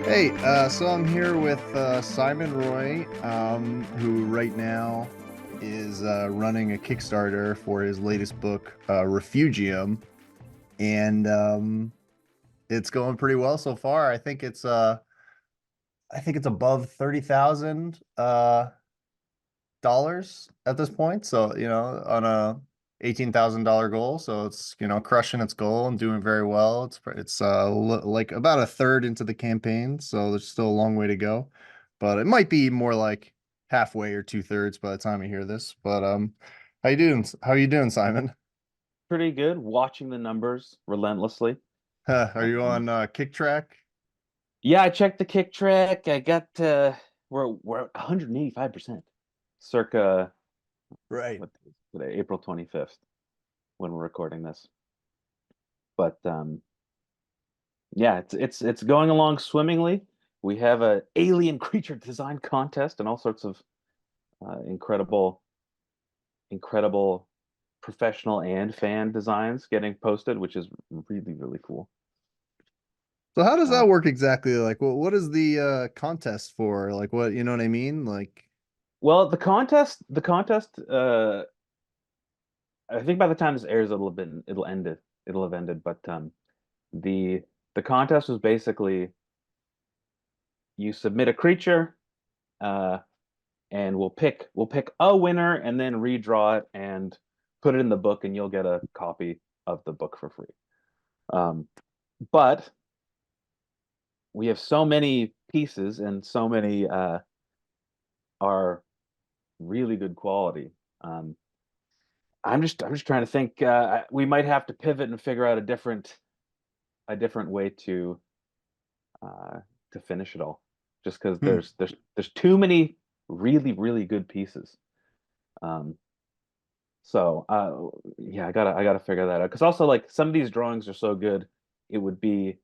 Hey, so I'm here with Simon Roy, who right now is running a Kickstarter for his latest book, Refugium, and it's going pretty well so far. I think it's above $30,000 at this point. So, on a $18,000 goal. So it's, crushing its goal and doing very well. It's like about a third into the campaign, so there's still a long way to go. But it might be more like halfway or two-thirds by the time you hear this. But how you doing? How you doing, Simon? Pretty good. Watching the numbers relentlessly. Are you Um, on Kick Track? yeah, I checked the kick track. I got we're at 185%, circa Right. what day is it today? April 25th when we're recording this. But yeah, it's going along swimmingly. We have a alien creature design contest and all sorts of incredible professional and fan designs getting posted, which is really cool. So how does Uh, that work exactly? Like, what is the contest for? Like, what, you know what I mean? Like, well, the contest, I think by the time this airs, it'll have ended. But the the contest was basically you submit a creature, uh, and we'll pick a winner and then redraw it and put it in the book, and you'll get a copy of the book for free. But we have so many pieces and so many are really good quality. Um, I'm just trying to think. We might have to pivot and figure out a different way uh, to finish it all, just because hmm. there's too many really good pieces. Um, so yeah, I gotta figure that out. Because also like some of these drawings are so good, it would be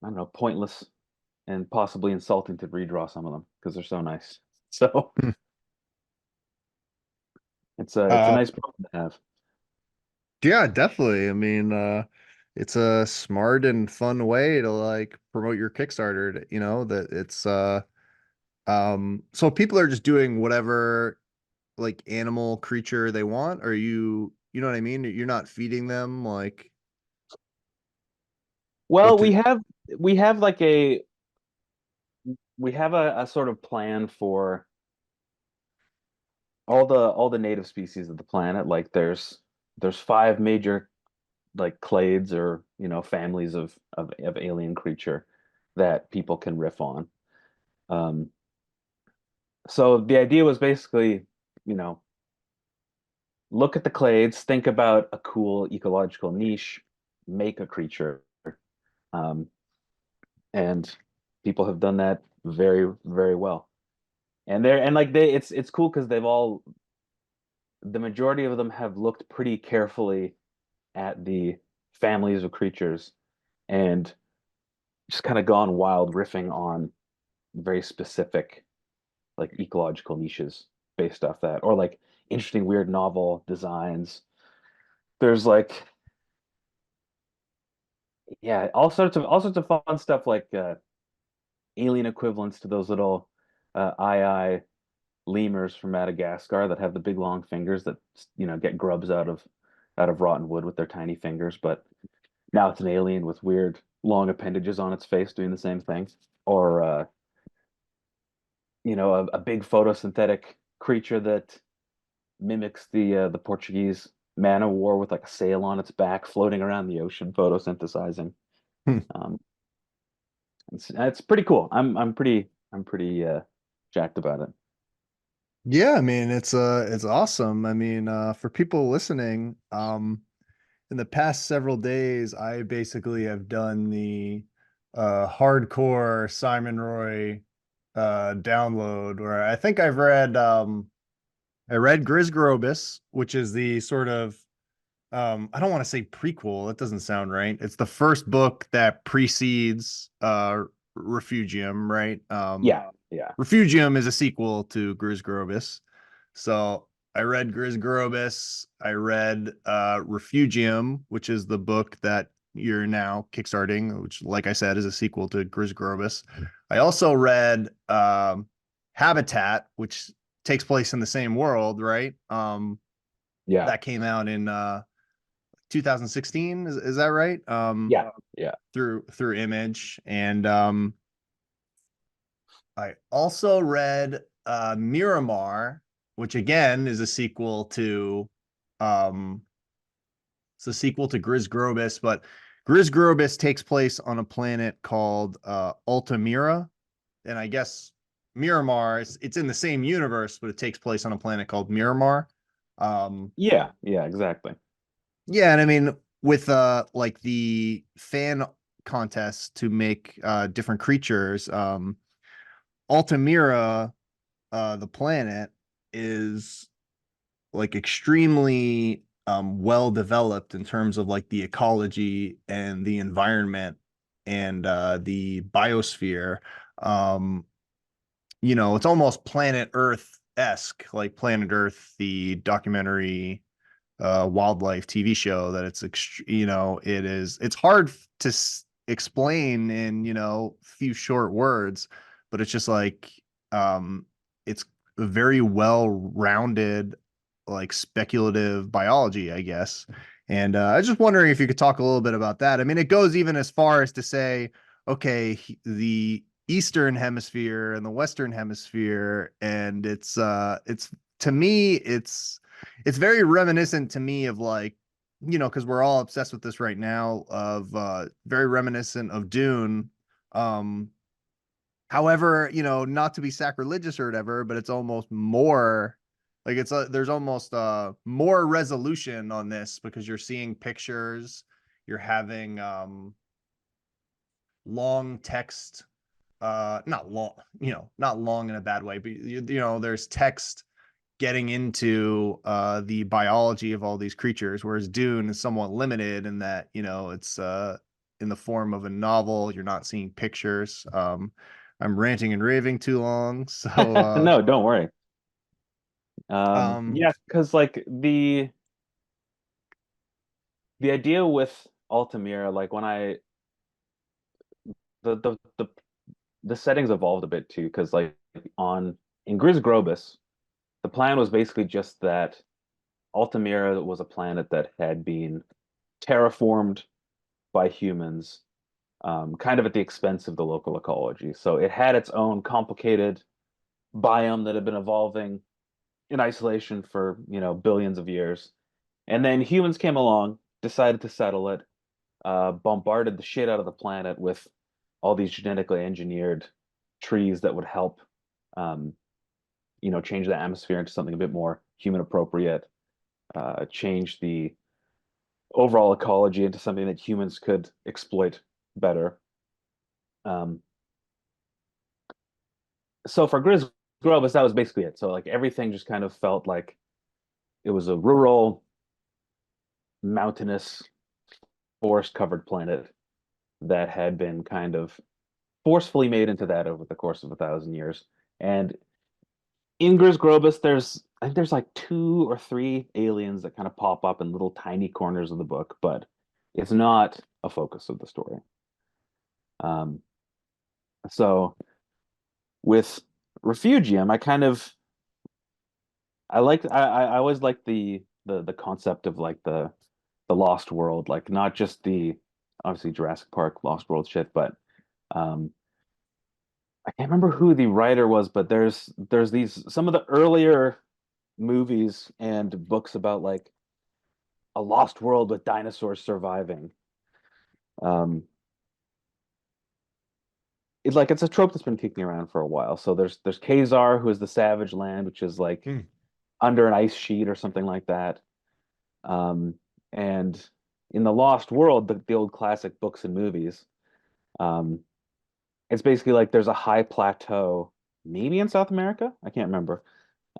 I don't know, pointless and possibly insulting to redraw some of them because they're so nice. So Hmm. it's a Uh, nice problem to have. yeah, definitely. I mean, it's a smart and fun way to like promote your Kickstarter, that it's so people are just doing whatever like animal creature they want, or you know what I mean? You're not feeding them like what Well, to we have like a sort of plan for all the native species of the planet. Like there's five major like clades or families of alien creature that people can riff on. Um, so the idea was basically, you know, look at the clades, think about a cool ecological niche, make a creature. Um, and people have done that very well. And like it's cool because the majority of them have looked pretty carefully at the families of creatures and just kind of gone wild riffing on very specific like ecological niches based off that or like interesting weird novel designs. There's like yeah, all sorts of fun stuff like alien equivalents to those little eye lemurs from Madagascar that have the big long fingers that get grubs out of rotten wood with their tiny fingers, but now it's an alien with weird long appendages on its face doing the same thing. Or a big photosynthetic creature that mimics the Portuguese man o' war with like a sail on its back floating around the ocean photosynthesizing. Hmm. Um, it's pretty cool. I'm pretty jacked about it. Yeah, I mean it's awesome. I mean, for people listening, in the past several days, I basically have done the hardcore Simon Roy download where I think I read Griz Grobus, which is the sort of I don't want to say prequel, that doesn't sound right. It's the first book that precedes Refugium, right? Yeah. Refugium is a sequel to Griz Grobus. So I read Griz Grobus. I read Refugium, which is the book that you're now kickstarting, which, like I said, is a sequel to Griz Grobus. I also read Habitat, which takes place in the same world, right? Yeah, That came out in 2016. Is that right? yeah, yeah, Through Image, and I also read Miramar, which again is a sequel to um it's a sequel to Griz Grobus, but Griz Grobus takes place on a planet called Altamira, and I guess Miramar it's in the same universe, but it takes place on a planet called Miramar. Um yeah, yeah, exactly. yeah, and I mean with like the fan contest to make different creatures, Altamira, the planet is like extremely well developed in terms of like the ecology and the environment and the biosphere. Um, it's almost Planet Earth esque, like Planet Earth, the documentary wildlife TV show. That it's hard to explain in few short words, but it's just like it's a very well-rounded, like speculative biology, I guess. And I was just wondering if you could talk a little bit about that. I mean, it goes even as far as to say, okay, the Eastern Hemisphere and the Western Hemisphere, and it's to me, it's very reminiscent to me of like, because we're all obsessed with this right now, of very reminiscent of Dune. Um, However, not to be sacrilegious or whatever, but it's almost more like there's almost more resolution on this because you're seeing pictures, you're having long text, not long, not long in a bad way, but there's text getting into the biology of all these creatures, whereas Dune is somewhat limited in that it's in the form of a novel. You're not seeing pictures. I'm ranting and raving too long, so No, don't worry. um, Yeah, because like the idea with Altamira, like when I the settings evolved a bit too, because like on in Griz Grobus, the plan was basically just that Altamira was a planet that had been terraformed by humans, kind of at the expense of the local ecology. So it had its own complicated biome that had been evolving in isolation for, billions of years. And then humans came along, decided to settle it, bombarded the shit out of the planet with all these genetically engineered trees that would help, um, change the atmosphere into something a bit more human appropriate, change the overall ecology into something that humans could exploit better. Um, so for Grizz Grobus, that was basically it. So like everything just kind of felt like it was a rural, mountainous, forest-covered planet that had been kind of forcefully made into that over the course of 1,000 years. And in Griz Grobus, I think there's like two or three aliens that kind of pop up in little tiny corners of the book, but it's not a focus of the story. Um, so with Refugium, I always like the concept of like the Lost World, like not just the obviously Jurassic Park Lost World shit, but um I can't remember who the writer was, but there's these some of the earlier movies and books about like a lost world with dinosaurs surviving. Um it's a trope that's been kicking around for a while. So there's Kazar, who is the Savage Land, which is like hmm. under an ice sheet or something like that. Um, and in the Lost World, the old classic books and movies, um, it's basically like there's a high plateau, maybe in South America, I can't remember,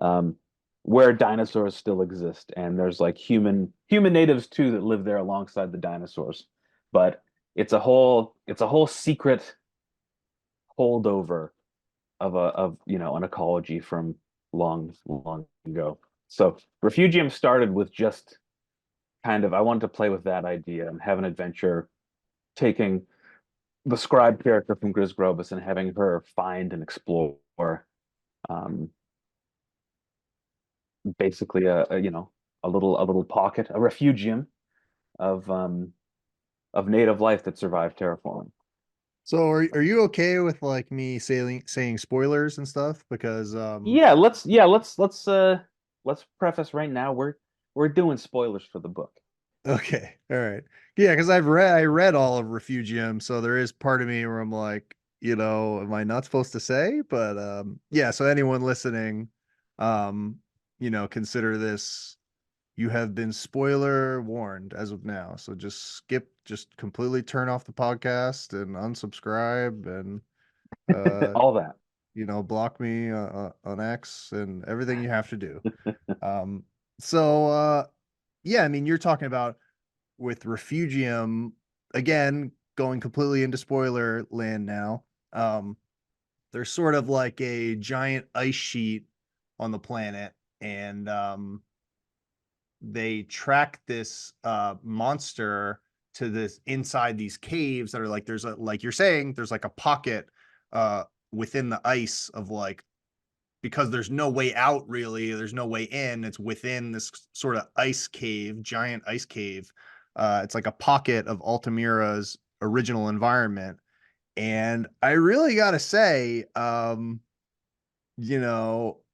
um, where dinosaurs still exist, and there's like human natives too that live there alongside the dinosaurs. But it's a whole secret holdover of an ecology from long long ago. So Refugium started with just kind of I wanted to play with that idea and have an adventure taking the scribe character from Griz Grobus and having her find and explore um, basically a little pocket, a refugium of of native life that survived terraforming. So are you okay with like me saying spoilers and stuff? Because Yeah, let's preface right now we're doing spoilers for the book. okay, all right. Yeah, because I read all of Refugium, so there is part of me where I'm like, am I not supposed to say? But yeah, so anyone listening, um, consider this, you have been spoiler warned as of now. So just completely turn off the podcast and unsubscribe and uh All that. block me on X and everything you have to do. Um, so yeah, I mean, you're talking about with Refugium again, going completely into spoiler land now. There's sort of like a giant ice sheet on the planet, and they track this monster to this inside these caves that are like there's a like you're saying there's like a pocket uh within the ice of like because there's no way out really, there's no way in, it's within this sort of ice cave, giant ice cave. It's like a pocket of Altamira's original environment. And I really got to say,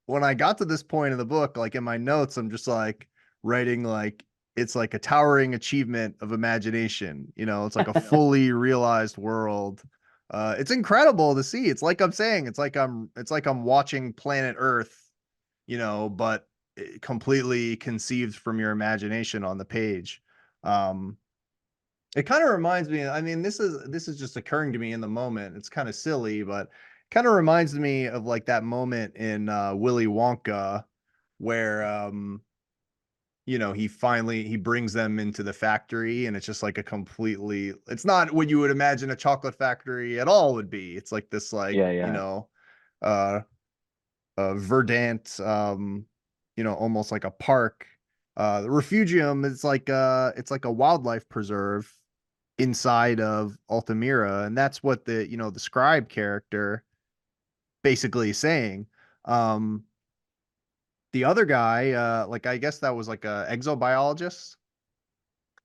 when I got to this point in the book, like in my notes, I'm just like writing like it's like a towering achievement of imagination. It's like a fully realized world. It's incredible to see. It's like I'm saying, it's like I'm watching Planet Earth, but completely conceived from your imagination on the page. Um, it kind of reminds me, I mean, this is just occurring to me in the moment. It's kind of silly, but kind of reminds me of like that moment in Willy Wonka where he brings them into the factory and it's just like a completely it's not what you would imagine a chocolate factory at all would be. It's like this like, Yeah, yeah. uh verdant, almost like a park. The Refugium is like it's like a wildlife preserve inside of Altamira, and that's what the scribe character basically is saying. Um, the other guy, like I guess that was like a exobiologist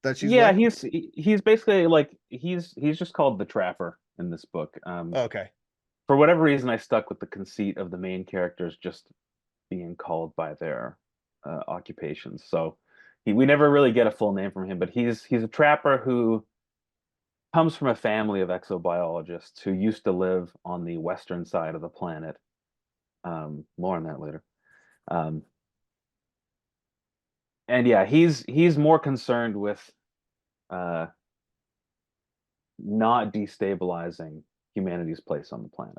that she's Yeah, with. he's basically like he's just called the Trapper in this book. Okay. For whatever reason, I stuck with the conceit of the main characters just being called by their occupations. So we never really get a full name from him, but he's a trapper who comes from a family of exobiologists who used to live on the western side of the planet. More on that later. Um, and yeah, he's more concerned with uh, not destabilizing humanity's place on the planet.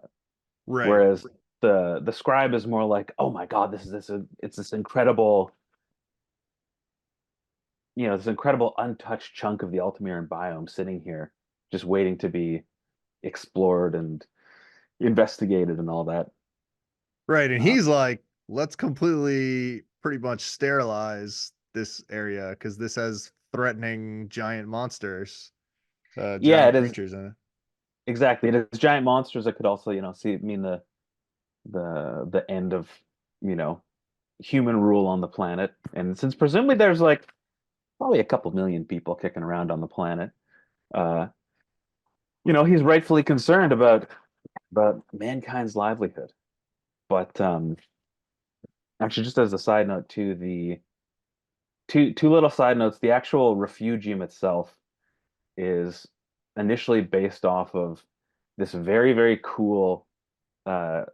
Right. Whereas the scribe is more like, oh my God, it's this incredible, this incredible untouched chunk of the Altamiran biome sitting here, just waiting to be explored and investigated and all that. Right. And Uh, he's like, let's completely pretty much sterilize this area because this has threatening giant monsters, yeah, giant it is creatures in it. exactly. It is giant monsters that could also, see mean the end of, you know, human rule on the planet. And since presumably there's like probably a couple million people kicking around on the planet, uh, he's rightfully concerned about mankind's livelihood. But actually, just as a side note, to the two little side notes, the actual refugium itself is initially based off of this very, very cool uh,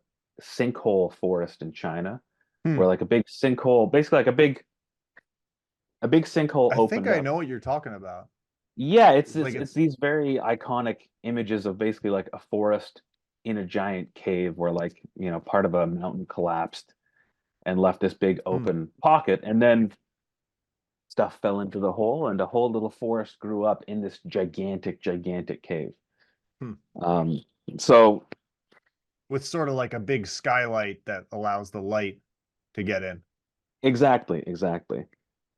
sinkhole forest in China, Hmm. where like a big sinkhole, basically like a big sinkhole I think opened I up. know what you're talking about. Yeah, it's It's like it's it's it's these very iconic images of basically like a forest in a giant cave where like, part of a mountain collapsed and left this big hmm, open pocket, and then stuff fell into the hole and a whole little forest grew up in this gigantic, gigantic cave. hmm. Um, so With sort of like a big skylight that allows the light to get in. exactly, exactly.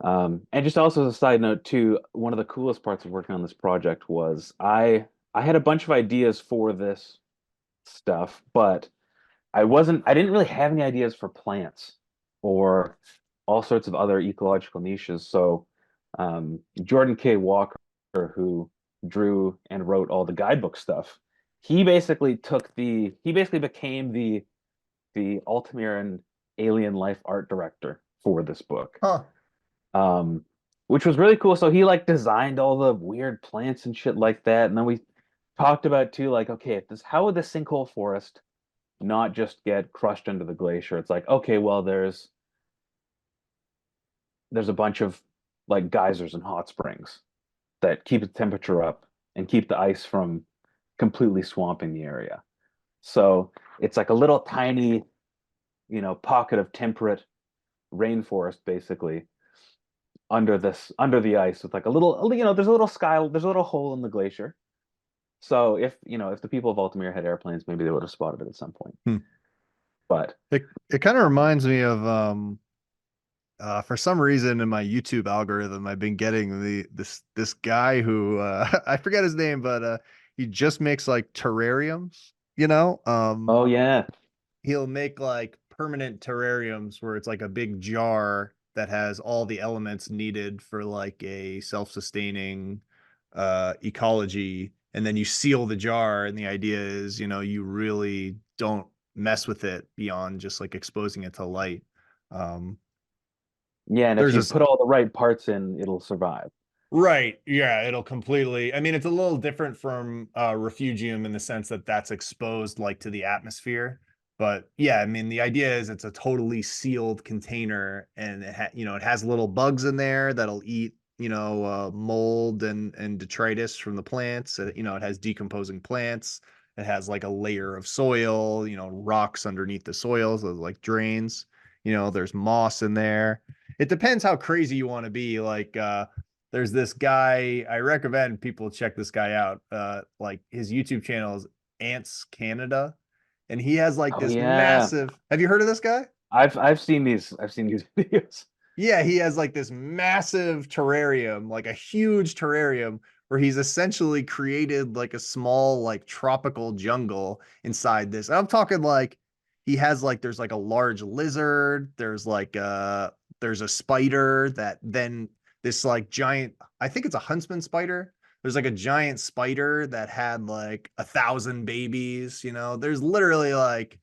And just also as a side note too, one of the coolest parts of working on this project was I had a bunch of ideas for this stuff, but I didn't really have any ideas for plants or all sorts of other ecological niches. So Jordan K. Walker, who drew and wrote all the guidebook stuff, he basically became the Altamira alien life art director for this book. Huh. Um, which was really cool. So he like designed all the weird plants and shit like that. And then we talked about too, like, okay, if this how would the sinkhole forest not just get crushed under the glacier? It's like, okay, well, there's a bunch of like geysers and hot springs that keep the temperature up and keep the ice from completely swamping the area. So it's like a little tiny, pocket of temperate rainforest basically under the ice with like a little, there's a little there's a little hole in the glacier. So if the people of Altamira had airplanes, maybe they would have spotted it at some point. Hmm. But It kind of reminds me of for some reason in my YouTube algorithm, I've been getting this guy who I forget his name, but he just makes like terrariums, you know? oh yeah, He'll make like permanent terrariums where it's like a big jar that has all the elements needed for like a self-sustaining ecology, and then you seal the jar, and the idea is, you really don't mess with it beyond just like exposing it to light. Um, yeah, and if there's you this put all the right parts in, it'll survive. Right. Yeah, it'll completely. I mean, it's a little different from Refugium in the sense that that's exposed like to the atmosphere. But yeah, I mean, the idea is it's a totally sealed container, and it has little bugs in there that'll eat, mold and detritus from the plants. It has decomposing plants. It has like a layer of soil, rocks underneath the soil, so like drains. There's moss in there. It depends how crazy you want to be. Like there's this guy, I recommend people check this guy out. Like his YouTube channel is Ants Canada, and he has like Oh this yeah, massive. Have you heard of this guy? I've seen these videos. Yeah, he has like this massive terrarium, like a huge terrarium where he's essentially created like a small like tropical jungle inside this. And I'm talking like he has like there's like a large lizard, there's a spider that then this like giant, I think it's a huntsman spider. There's like a giant spider that had like 1,000 babies, There's literally like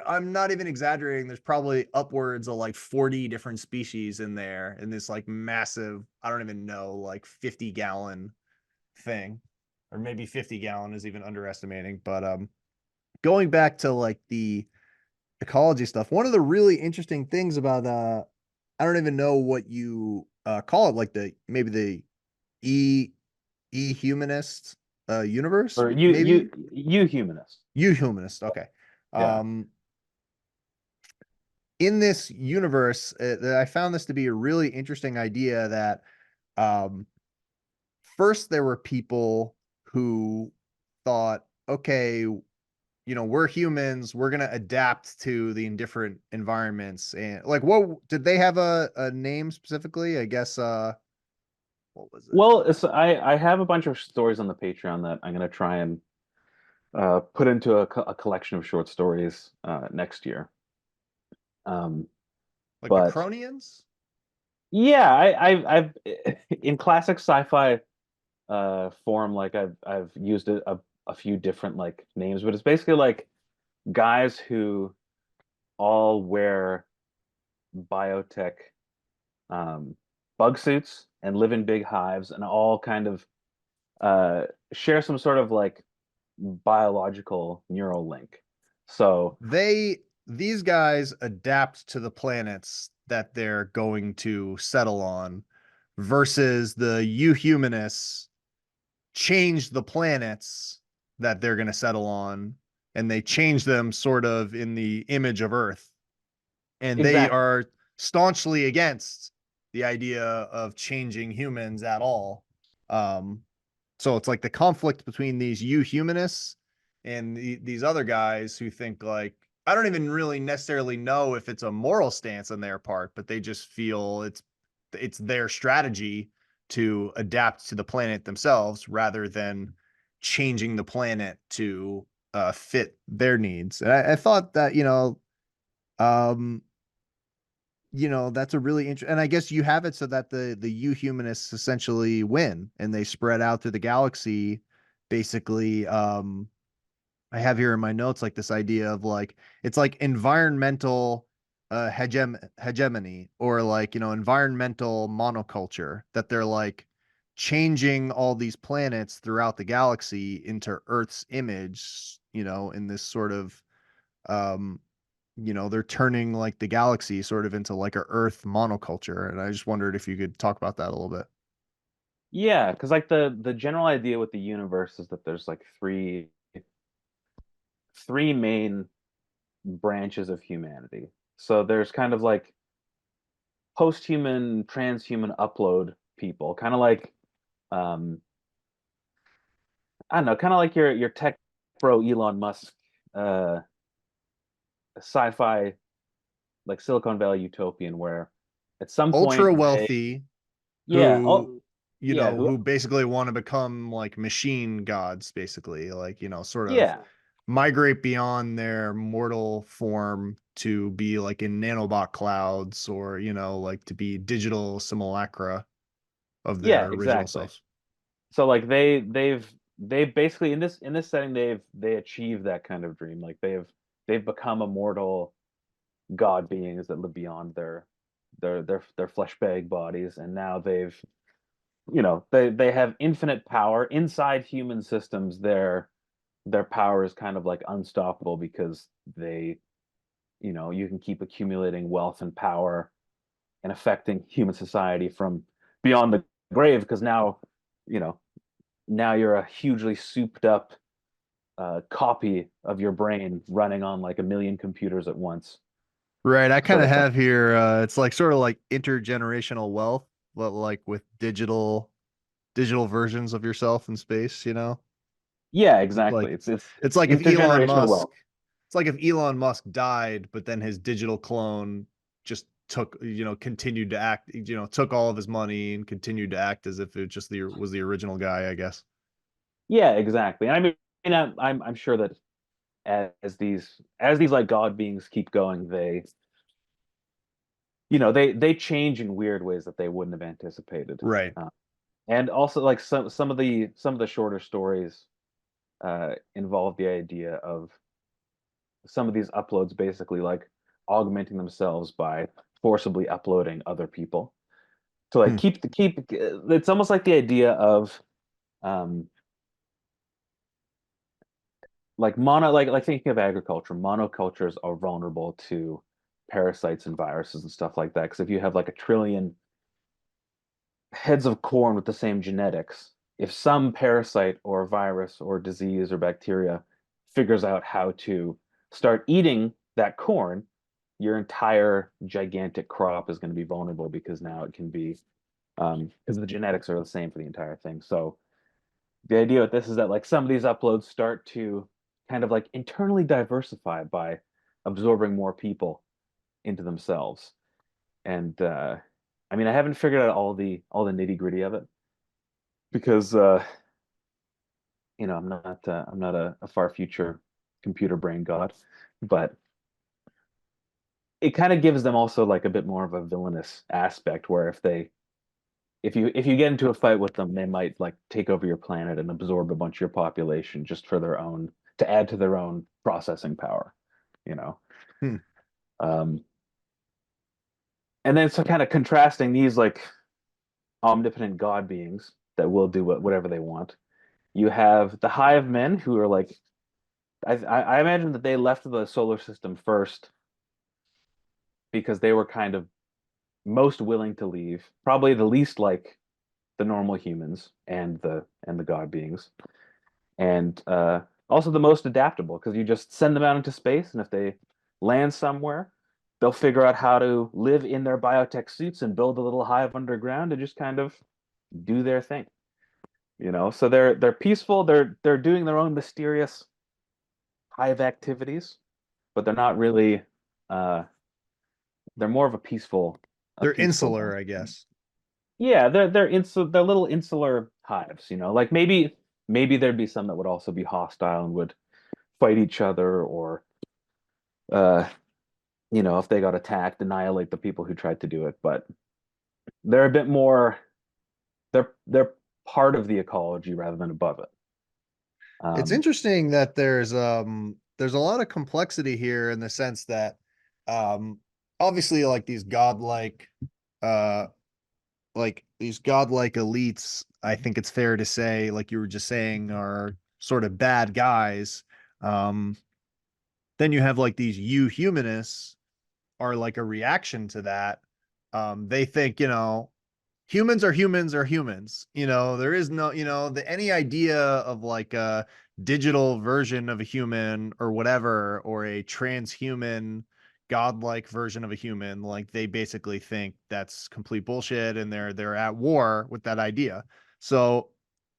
I'm not even exaggerating, there's probably upwards of like 40 different species in there in this like massive, I don't even know, like 50-gallon thing. Or maybe 50-gallon is even underestimating. But going back to like the ecology stuff, one of the really interesting things about I don't even know what you call it, like the maybe the e humanist universe, Or maybe you humanists. humanist. Okay. Yeah. um in this universe, I found this to be a really interesting idea that um, first there were people who thought, okay, we're humans, we're gonna adapt to the different environments, and like, what did they have a name specifically? I guess what was it? Well, I have a bunch of stories on the Patreon that I'm gonna try and put into a collection of short stories next year. Um, Like the but Cronians? yeah, I've in classic sci-fi form, like I've used a few different like names, but it's basically like guys who all wear biotech um, bug suits and live in big hives and all kind of uh, share some sort of like biological neural link. So These guys adapt to the planets that they're going to settle on versus the euhumanists change the planets that they're going to settle on, and they change them sort of in the image of Earth, and they exactly, are staunchly against the idea of changing humans at all. um so it's like the conflict between these humanists and these other guys who think like, I don't even really necessarily know if it's a moral stance on their part, but they just feel it's it's their strategy to adapt to the planet themselves rather than changing the planet to fit their needs. And I thought that, um, that's a really interesting, and I guess you have it so that the humanists essentially win and they spread out through the galaxy, basically. I have here in my notes like this idea of like it's like environmental hegemony, or like environmental monoculture, that they're like changing all these planets throughout the galaxy into Earth's image, in this sort of um they're turning like the galaxy sort of into like a Earth monoculture. And I just wondered if you could talk about that a little bit. Yeah, because like the general idea with the universe is that there's like three main branches of humanity. So there's kind of like post-human, transhuman upload people, kind of like um I don't know, kind of like your tech bro Elon Musk, uh sci-fi, like Silicon Valley utopian, where at some Ultra point they, wealthy yeah, who oh yeah, who basically want to become like machine gods, basically, like sort of yeah, migrate beyond their mortal form to be like in nanobot clouds, or like to be digital simulacra of yeah, their original exactly. selves. So like they've basically in this setting they achieved that kind of dream. Like they've become immortal god beings that live beyond their flesh bag bodies, and now they have infinite power inside human systems. Their power is kind of like unstoppable because you can keep accumulating wealth and power and affecting human society from beyond the grave, because you know now you're a hugely souped up copy of your brain running on like a million computers at once, Right. I kind sort of of thing. have here, it's like sort of like intergenerational wealth, but like with digital versions of yourself in space. Yeah, It's exactly. like It's it's like if Elon intergenerational Musk wealth. it's like if Elon Musk died, but then his digital clone just continued to act, took all of his money and continued to act as if it just was the original guy, I guess. Yeah, exactly. And I mean, I'm sure that as these like god beings keep going, they change in weird ways that they wouldn't have anticipated. Right. Uh, and also like some of the shorter stories involve the idea of some of these uploads basically like augmenting themselves by forcibly uploading other people to like Hmm. keep it's almost like the idea of um like thinking of agriculture. Monocultures are vulnerable to parasites and viruses and stuff like that, because if you have like a trillion heads of corn with the same genetics, if some parasite or virus or disease or bacteria figures out how to start eating that corn, your entire gigantic crop is going to be vulnerable, because now it can be because the genetics are the same for the entire thing. So the idea with this is that like some of these uploads start to kind of like internally diversify by absorbing more people into themselves. And I mean, I haven't figured out all the nitty gritty of it, because I'm not a far future computer brain god, but it kind of gives them also like a bit more of a villainous aspect, where if you get into a fight with them, they might like take over your planet and absorb a bunch of your population just for their own to add to their own processing power, you know. Hmm. Um, and then so kind of contrasting these like omnipotent god beings that will do whatever they want. You have the hive men, who are like I imagine that they left the solar system first because they were kind of most willing to leave, probably the least like the normal humans and the god beings, and also the most adaptable, because you just send them out into space, and if they land somewhere, they'll figure out how to live in their biotech suits and build a little hive underground and just kind of do their thing. So they're peaceful. They're doing their own mysterious hive activities, but they're not really. Uh, they're more of a They're peaceful insular, bunch. I guess. Yeah, they're little insular hives, you know. Like maybe there'd be some that would also be hostile and would fight each other, or uh, you know, if they got attacked, annihilate the people who tried to do it. But they're a bit more they're part of the ecology rather than above it. It's Um, interesting that there's a lot of complexity here in the sense that um obviously uh like these godlike elites, I think it's fair to say, like you were just saying, are sort of bad guys. Um then you have like these humanists are like a reaction to that. They think, humans are humans are humans. There is no, any idea of like a digital version of a human or whatever, or a transhuman godlike version of a human, like they basically think that's complete bullshit, and they're at war with that idea. So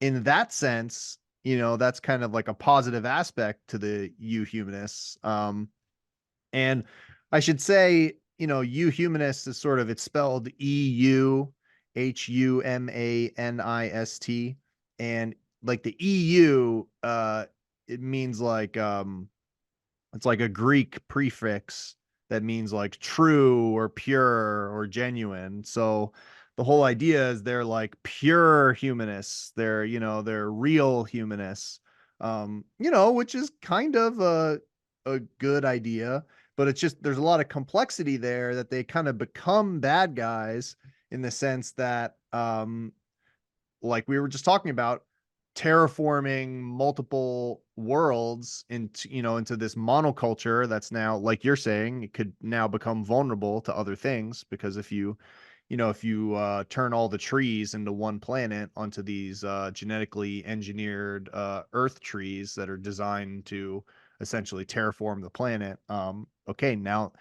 in that sense, that's kind of like a positive aspect to the humanists. And I should say, euhumanist is sort of, it's spelled EUHUMANIST. And like the EU, it means like it's like a Greek prefix that means like true or pure or genuine. So the whole idea is they're like pure humanists. They're real humanists. Which is kind of a good idea, but it's just there's a lot of complexity there that they kind of become bad guys in the sense that like we were just talking about, terraforming multiple worlds into this monoculture that's now, like you're saying, it could now become vulnerable to other things, because if you turn all the trees into one planet onto these genetically engineered earth trees that are designed to essentially terraform the planet, okay, now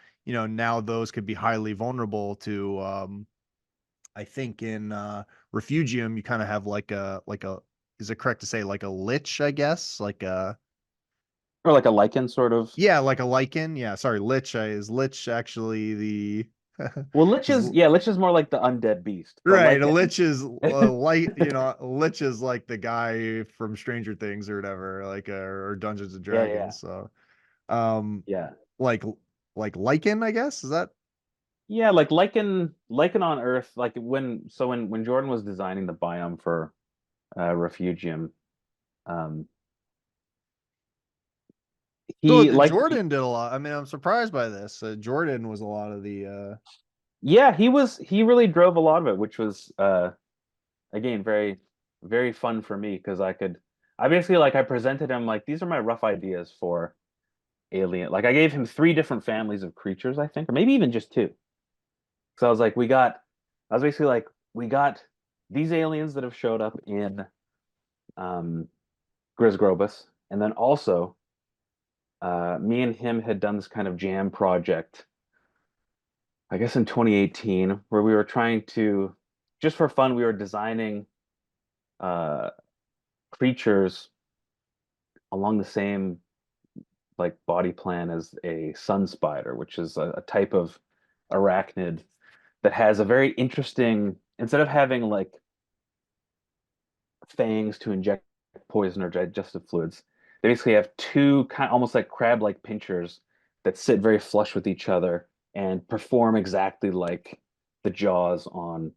those could be highly vulnerable to I think in Refugium you kind of have like a is it correct to say like a lich, I guess? Like a or like a lichen sort of. Yeah, like a lichen. Yeah, sorry, lich. Is lich actually the Well, lich is is, yeah, lich is more like the undead beast, but right, a lichen. lich is light, a lich is like the guy from Stranger Things or whatever, like or Dungeons and Yeah, yeah, Dragons. So um yeah, like like lichen, I guess. Is that yeah. Like lichen on Earth. Like when Jordan was designing the biome for Refugium, um, so he like Jordan did a lot. I mean, I'm surprised by this. Jordan was a lot of the yeah, he really drove a lot of it, which was again very fun for me because I basically like I presented him like these are my rough ideas for alien. Like I gave him three different families of creatures, I think, or maybe even just two. So I was like, I was basically like, we got these aliens that have showed up in um, Griz Grobus, and then also me and him had done this kind of jam project, I guess in 2018, where we were trying to, just for fun, we were designing uh, creatures along the same like body plan as a sun spider, which is a type of arachnid that has a very interesting, instead of having like fangs to inject poison or digestive fluids. They basically have two kind almost like crab-like pinchers that sit very flush with each other and perform exactly like the jaws on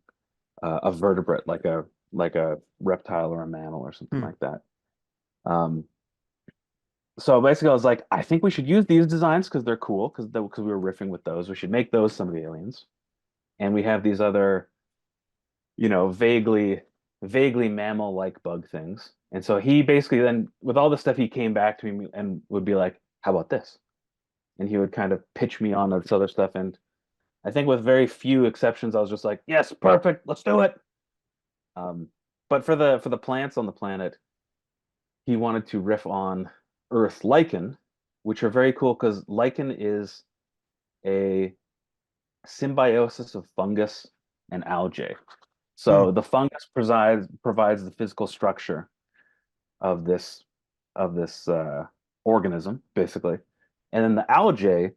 a vertebrate, like a reptile or a mammal or something hmm. like that. Um, so basically, I was like, I think we should use these designs because they're cool because we were riffing with those. We should make those some of the aliens, and we have these other vaguely mammal-like bug things. And so he basically then, with all the stuff, he came back to me and would be like, "How about this?" And he would kind of pitch me on this other stuff. And I think with very few exceptions, I was just like, "Yes, perfect, let's do it." Um, but for the plants on the planet, he wanted to riff on Earth lichen, which are very cool because lichen is a symbiosis of fungus and algae. Hmm. So the fungus provides the physical structure of this organism, basically, and then the algae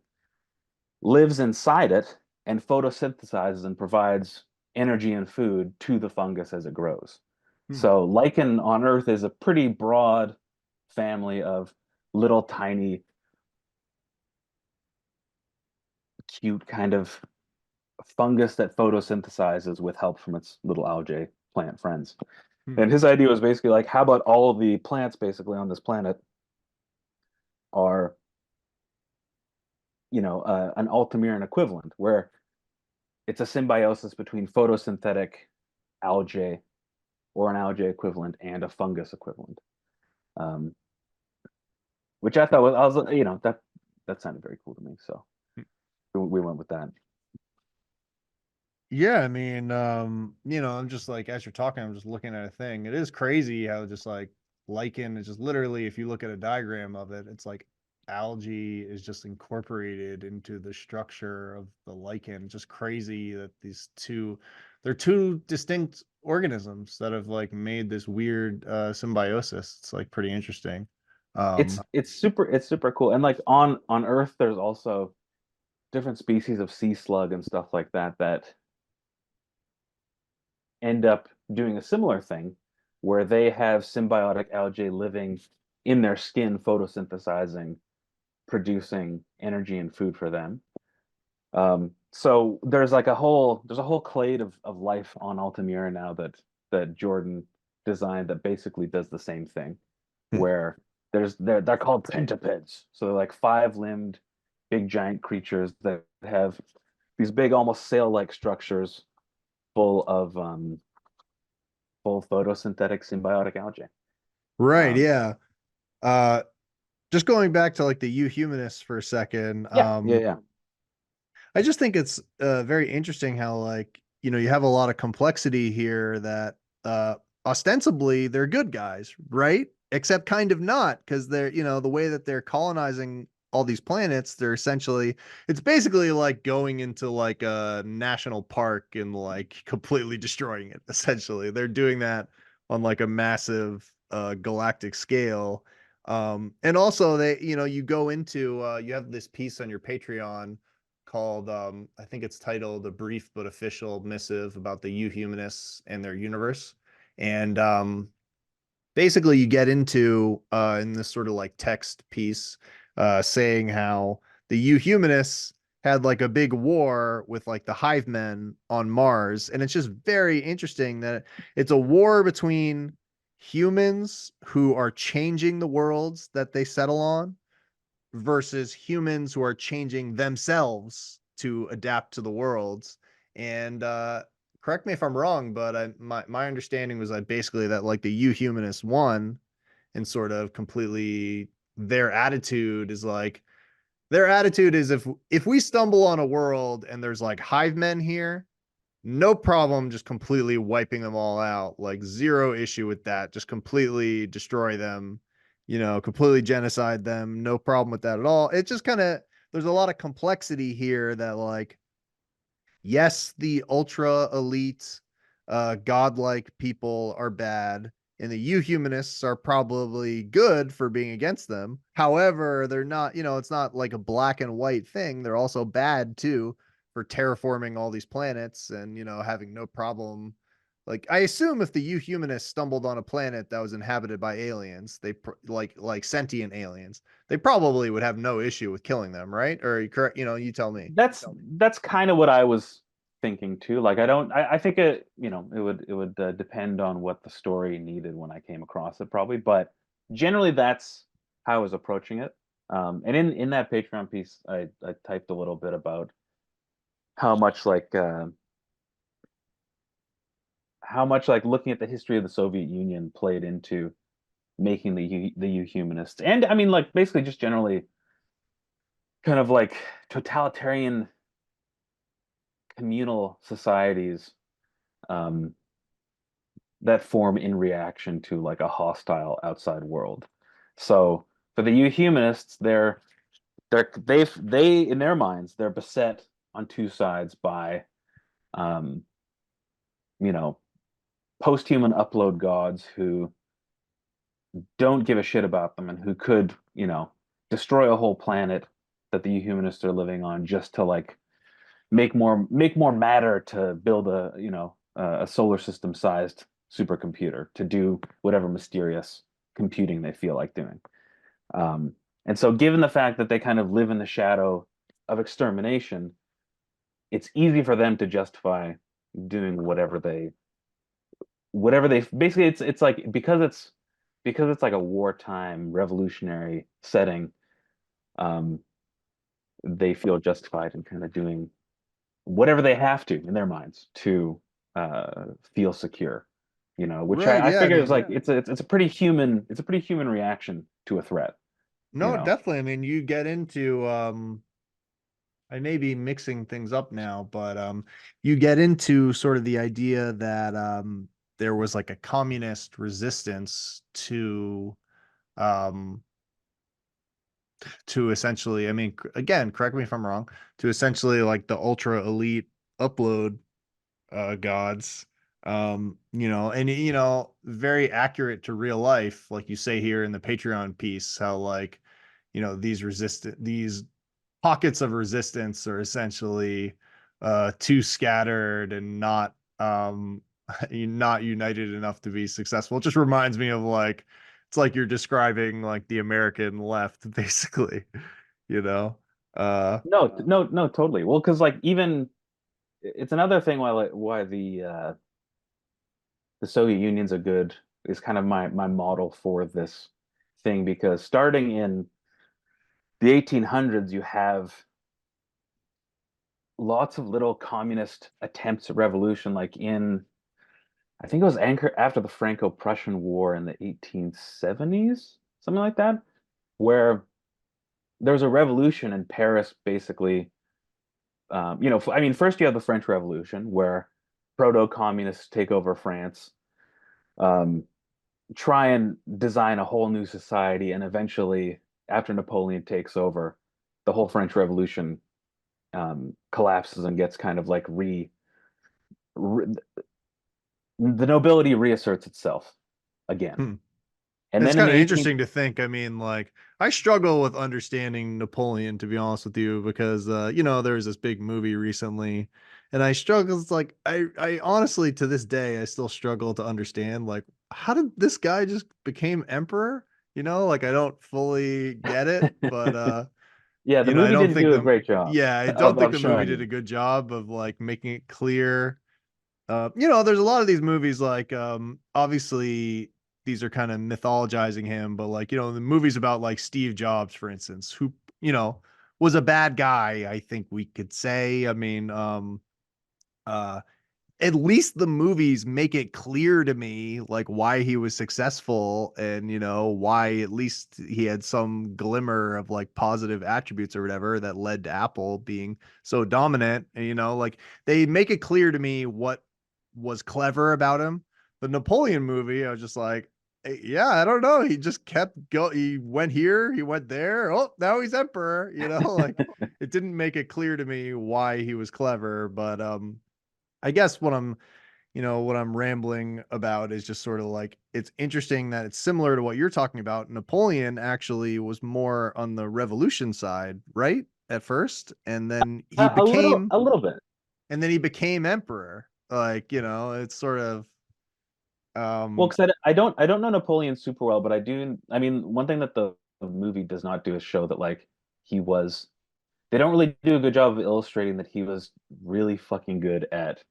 lives inside it and photosynthesizes and provides energy and food to the fungus as it grows. Hmm. So lichen on Earth is a pretty broad family of little tiny, cute kind of fungus that photosynthesizes with help from its little algae plant friends. Hmm. And his idea was basically like, how about all of the plants basically on this planet are, an Altamiran equivalent, where it's a symbiosis between photosynthetic algae or an algae equivalent and a fungus equivalent. Um, which I thought that sounded very cool to me. So we went with that. Yeah, I mean, I'm just like as you're talking, I'm just looking at a thing. It is crazy how just like lichen is just literally, if you look at a diagram of it, it's like algae is just incorporated into the structure of the lichen. It's just crazy that they're two distinct organisms that have like made this weird symbiosis. It's like pretty interesting. Um, It's super cool. And like on Earth, there's also different species of sea slug and stuff like that that end up doing a similar thing where they have symbiotic algae living in their skin, photosynthesizing, producing energy and food for them. So there's a whole clade of life on Altamira now that Jordan designed that basically does the same thing, where they're called pentapods. So they're like five-limbed, big giant creatures that have these big, almost sail-like structures full of full photosynthetic symbiotic algae. right, Um, yeah. Uh, just going back to like the euhumanists for a second. yeah, yeah, yeah. I just think it's very interesting how like you have a lot of complexity here that uh ostensibly they're good guys, right? Except kind of not, because they're the way that they're colonizing all these planets, they're essentially it's basically like going into like a national park and like completely destroying it. Essentially, they're doing that on like a massive galactic scale. And also they, you go into you have this piece on your Patreon called I think it's titled "A Brief but Official Missive About the Euhumanists and Their Universe." And basically you get into in this sort of like text piece saying how the euhumanists had like a big war with like the hive men on Mars, and it's just very interesting that it's a war between humans who are changing the worlds that they settle on versus humans who are changing themselves to adapt to the worlds. And correct me if I'm wrong, but my understanding was that basically that like the euhumanists won, and sort of completely their attitude is if we stumble on a world and there's like hive men here, no problem just completely wiping them all out, like zero issue with that, just completely destroy them, completely genocide them, no problem with that at all. It just kind of there's a lot of complexity here that like yes, the ultra elite, godlike people are bad, and the euhumanists are probably good for being against them. However, they're not, it's not like a black and white thing. They're also bad too for terraforming all these planets and, having no problem. Like, I assume if the euhumanists stumbled on a planet that was inhabited by aliens, like sentient aliens, they probably would have no issue with killing them, right? Or correct, you tell me. That's kind of what I was thinking too. Like I think it would depend on what the story needed when I came across it probably, but generally that's how I was approaching it. And in that Patreon piece, I typed a little bit about how much like looking at the history of the Soviet Union played into making the Euhumanists, and I mean like basically just generally kind of like totalitarian communal societies um, that form in reaction to like a hostile outside world. So for the Euhumanists, they in their minds they're beset on two sides by um, you know post-human upload gods who don't give a shit about them and who could destroy a whole planet that the Euhumanists are living on just to like make more matter to build a solar system sized supercomputer to do whatever mysterious computing they feel like doing. Um, and so, given the fact that they kind of live in the shadow of extermination, it's easy for them to justify doing whatever they basically it's like because it's like a wartime revolutionary setting. um they feel justified in kind of doing whatever they have to in their minds to feel secure, which Right. I Yeah. I figure is mean, like it's a pretty human reaction to a threat, you no, know. definitely. I mean, you get into I may be mixing things up now, but you get into sort of the idea that there was like a communist resistance um to essentially, I mean, again, correct me if I'm wrong, to essentially like the ultra elite upload gods. And very accurate to real life, like you say here in the Patreon piece, how like, these pockets of resistance are essentially too scattered and not not united enough to be successful. It just reminds me of like it's like you're describing like the American left, basically, you know. Uh No, no, no, totally. Well, because like even it's another thing why the Soviet Union's a good is kind of my model for this thing, because starting in the 1800s you have lots of little communist attempts at revolution, like in I think it was anchor after the Franco-Prussian War in the 1870s, something like that, where there was a revolution in Paris, basically. I mean, first you have the French Revolution, where proto-communists take over France, um, try and design a whole new society, and eventually, after Napoleon takes over, the whole French Revolution collapses and gets kind of like re the nobility reasserts itself again. hmm. And It's then in kind the of 18th, interesting to think. I mean, like, I struggle with understanding Napoleon, to be honest with you, because there was this big movie recently, and I struggle. It's like I honestly, to this day, I still struggle to understand, like, how did this guy just became emperor? Like, I don't fully get it, but yeah, the I movie don't didn't think do a the great job yeah, I don't of think of the movie showing did you. a good job of like making it clear. There's a lot of these movies like obviously these are kind of mythologizing him, but like, the movies about like Steve Jobs, for instance, who, you know, was a bad guy, I think we could say. I mean, uh at least the movies make it clear to me like why he was successful, and why at least he had some glimmer of like positive attributes or whatever that led to Apple being so dominant. And like they make it clear to me what was clever about him. The Napoleon movie, I was just like, yeah, I don't know, he just kept go he went here, he went there, oh, now he's emperor, like it didn't make it clear to me why he was clever. But I guess what I'm rambling about is just sort of like it's interesting that it's similar to what you're talking about. Napoleon actually was more on the revolution side, right? At first, and then he A little, became a little bit. emperor. Like, it's sort of Well, um because I don't know Napoleon super well, but I do. I mean, one thing that the movie does not do is show that like he was. They don't really do a good job of illustrating that he was really fucking good at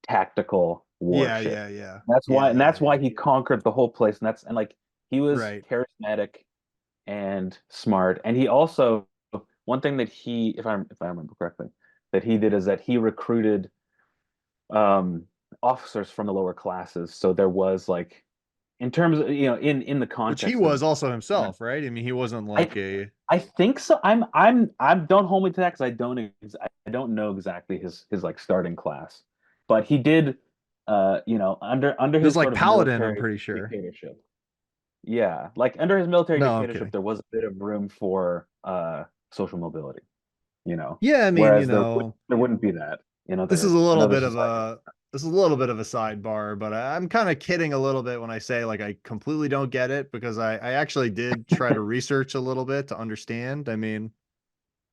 tactical war yeah, shit. yeah, yeah. That's why, Yeah, and yeah, that's why yeah. he conquered the whole place. And like he was Right. charismatic and smart. And he also one thing that if I remember correctly, that he did is that he recruited um, officers from the lower classes. So there was like in terms of in the Which he context of was also himself, right? I mean, he wasn't I like a I think so. I'm don't hold me to that because I don't know exactly his like starting class, but he did under it was his like sort of paladin, I'm military pretty sure. dictatorship. Yeah, like under his military No, dictatorship, okay. there was a bit of room for social mobility, Yeah, I mean, whereas there wouldn't be that in this is other a in little other bit of societies. a this is a little bit of a sidebar, but I'm kind of kidding a little bit when I say like I completely don't get it, because I actually did try to research a little bit to understand. I mean,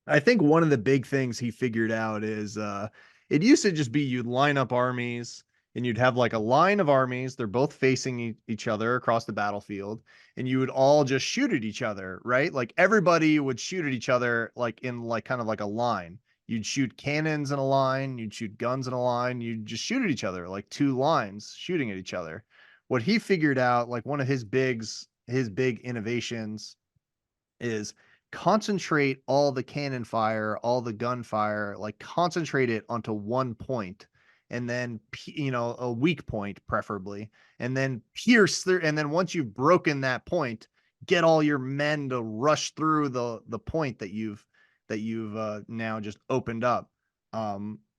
I think one of the big things he figured out is it used to just be you'd line up armies and you'd have like a line of armies, they're both facing each other across the battlefield, and you would all just shoot at each other, right? Like everybody would shoot at each other like in like kind of like a line. You'd shoot cannons in a line, you'd shoot guns in a line, you'd just shoot at each other, like two lines shooting at each other. What he figured out, like one of his big innovations is concentrate all the cannon fire, all the gunfire, like concentrate it onto one point, and then a weak point preferably, and then pierce through. And then once you've broken that point, get all your men to rush through the point that you've now just opened up.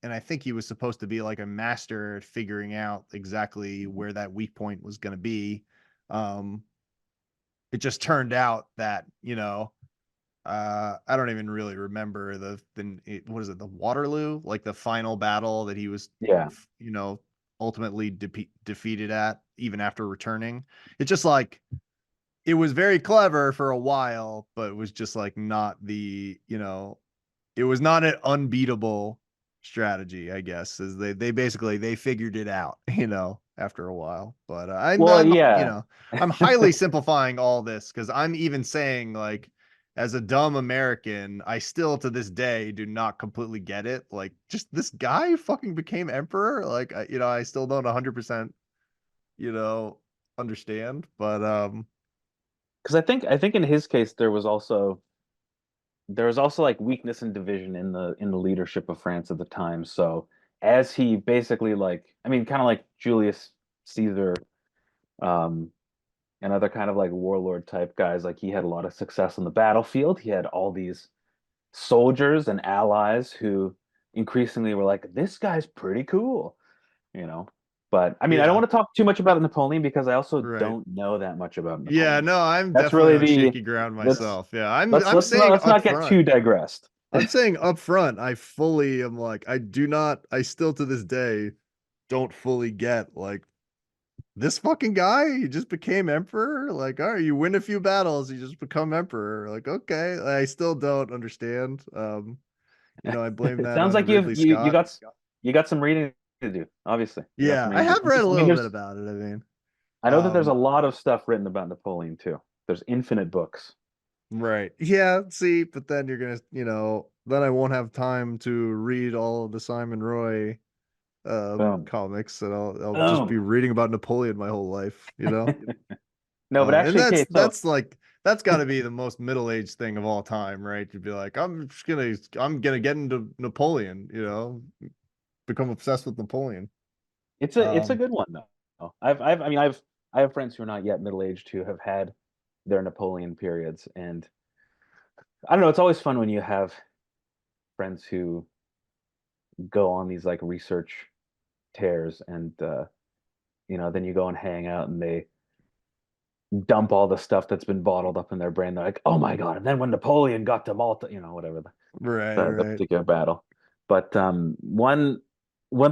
And I think he was supposed to be like a master at figuring out exactly where that weak point was going to be. Um, it just turned out that I don't even really remember what is it, the Waterloo, like the final battle that he was, Yeah. you know, ultimately defeated at, even after returning. It's just like it was very clever for a while, but it was just like not it was not an unbeatable strategy, I guess. Is they basically they figured it out, after a while. But Well, yeah. I'm highly simplifying all this because I'm even saying like as a dumb American, I still to this day do not completely get it. Like just this guy fucking became emperor. Like I still don't 100% you know understand. But Because I think in his case there was also like weakness and division in the leadership of France at the time. So as he basically like, I mean, kind of like Julius Caesar, um, and other kind of like warlord type guys, like he had a lot of success on the battlefield. He had all these soldiers and allies who increasingly were like, this guy's pretty cool, you know. But I mean, I don't yeah, want to talk too much about Napoleon because I also right. don't know that much about Yeah, Napoleon. no, I'm That's definitely really on the shaky ground let's myself. Yeah, I'm let's I'm let's not saying let's up not get front. too digressed. I'm saying up front, I fully am like, I do not, I still to this day don't fully get like this fucking guy. He just became emperor. Like, all right, you win a few battles, you just become emperor. Like, okay, I still don't understand. I blame It that sounds on like Ridley Scott. you got some reading to do. Obviously, you got some Yeah, I reading to have do. read a I mean, little bit about it. I know that there's a Um, lot of stuff written about Napoleon too. There's infinite books. right. Yeah, see, but then you're gonna, then I won't have time to read all of the Simon Roy Boom, comics, and I'll just be boom. reading about Napoleon my whole life, No, but And actually, okay. So that's got to be the most middle-aged thing of all time, right? To be like, I'm gonna get into Napoleon, become obsessed with Napoleon. it's a Um, good one though. I have friends who are not yet middle aged who have had their Napoleon periods, and I don't know. It's always fun when you have friends who go on these like research tears, and then you go and hang out, and they dump all the stuff that's been bottled up in their brain. They're like, "Oh my God!" And then when Napoleon got to Malta, whatever right, the right. particular battle. But one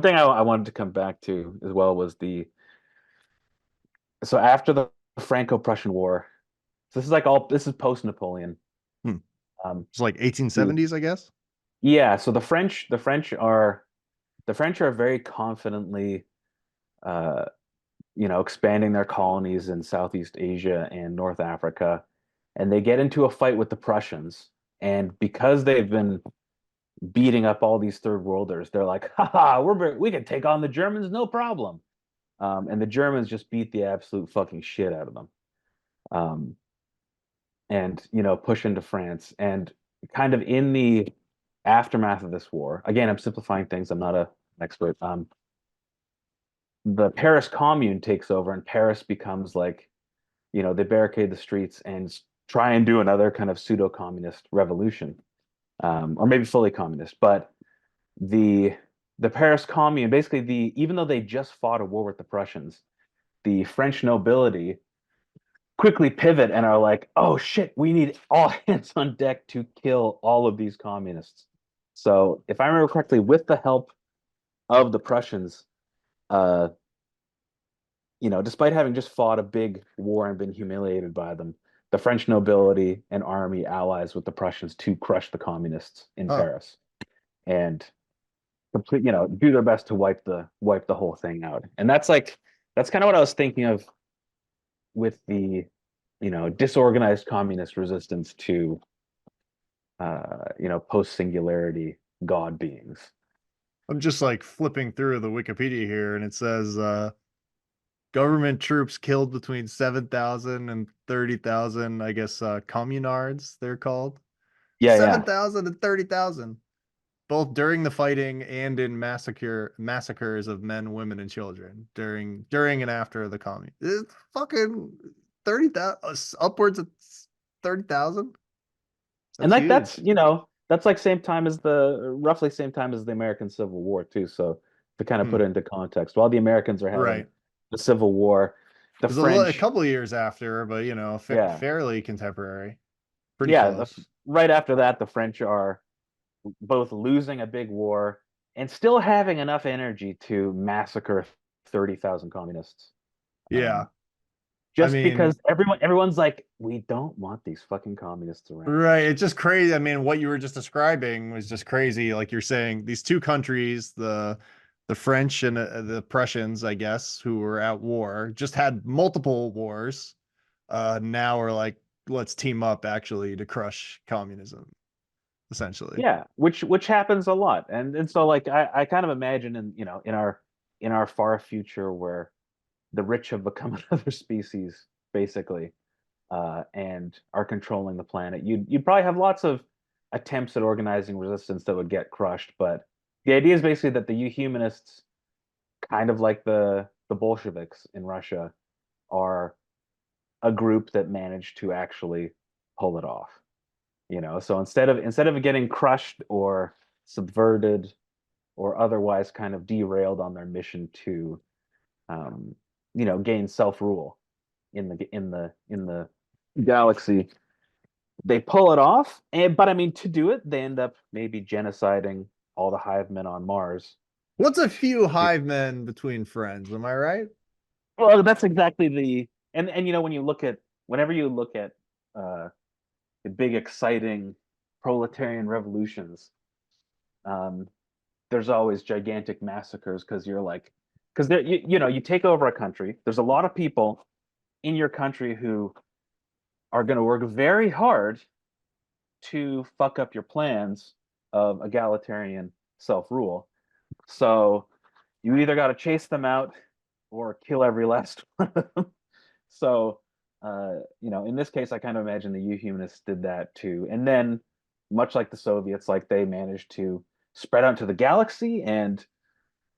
thing I wanted to come back to as well was the so after the Franco-Prussian War. So this is post-Napoleon. Hmm. Um, It's like the 1870s, I guess. Yeah, so the French are very confidently expanding their colonies in Southeast Asia and North Africa, and they get into a fight with the Prussians. And because they've been beating up all these third worlders, they're like, "Ha we can take on the Germans, no problem." And the Germans just beat the absolute fucking shit out of them, um, and push into France. And kind of in the aftermath of this war, again, I'm simplifying things. I'm not an expert. The Paris Commune takes over, and Paris becomes like, they barricade the streets and try and do another kind of pseudo-communist revolution, or maybe fully communist. But the the Paris Commune, basically, even though they just fought a war with the Prussians, the French nobility quickly pivot and are like, "Oh shit, we need all hands on deck to kill all of these communists." So, if I remember correctly, with the help of the Prussians, despite having just fought a big war and been humiliated by them, the French nobility and army allies with the Prussians to crush the communists in Oh, Paris and complete, do their best to wipe the whole thing out. And that's kind of what I was thinking of with the disorganized communist resistance to post singularity god beings. I'm just like flipping through the Wikipedia here, and it says government troops killed between 7,000 and 30,000. I guess communards they're called. Yeah, yeah. 7,000 and 30,000, both during the fighting and in massacres of men, women, and children during and after the commune. It's fucking 30,000, upwards of 30,000. And That's like that's, huge. that's like same time as the roughly same time as the American Civil War too. So to kind of put Hmm. it into context, while the Americans are having Right. the Civil War, the It was a French, couple of years after, but yeah, fairly contemporary, pretty yeah, close. right after that, the French are both losing a big war and still having enough energy to massacre 30,000 communists. Yeah. Um, I just mean, because everyone's like, we don't want these fucking communists around. right. It's just crazy. I mean, what you were just describing was just crazy. Like you're saying, these two countries, the French and the Prussians, I guess, who were at war, just had multiple wars. Now we're like, let's team up actually to crush communism, essentially. Yeah, which happens a lot, and so like I kind of imagine in our far future where the rich have become another species basically, and are controlling the planet. You'd probably have lots of attempts at organizing resistance that would get crushed, but the idea is basically that the humanists, kind of like the Bolsheviks in Russia, are a group that managed to actually pull it off. So instead of getting crushed or subverted or otherwise kind of derailed on their mission to um, gain self-rule in the galaxy, they pull it off. But I mean, to do it, they end up maybe genociding all the hive men on Mars. What's a few hive men between friends? Am I right? Well, that's exactly and when you look at whenever you look at uh, the big exciting proletarian revolutions, um, there's always gigantic massacres because there you take over a country. There's a lot of people in your country who are going to work very hard to fuck up your plans of egalitarian self-rule. So you either got to chase them out or kill every last one of them. So, in this case, I kind of imagine the humanists did that too. And then, much like the Soviets, like they managed to spread out to the galaxy and,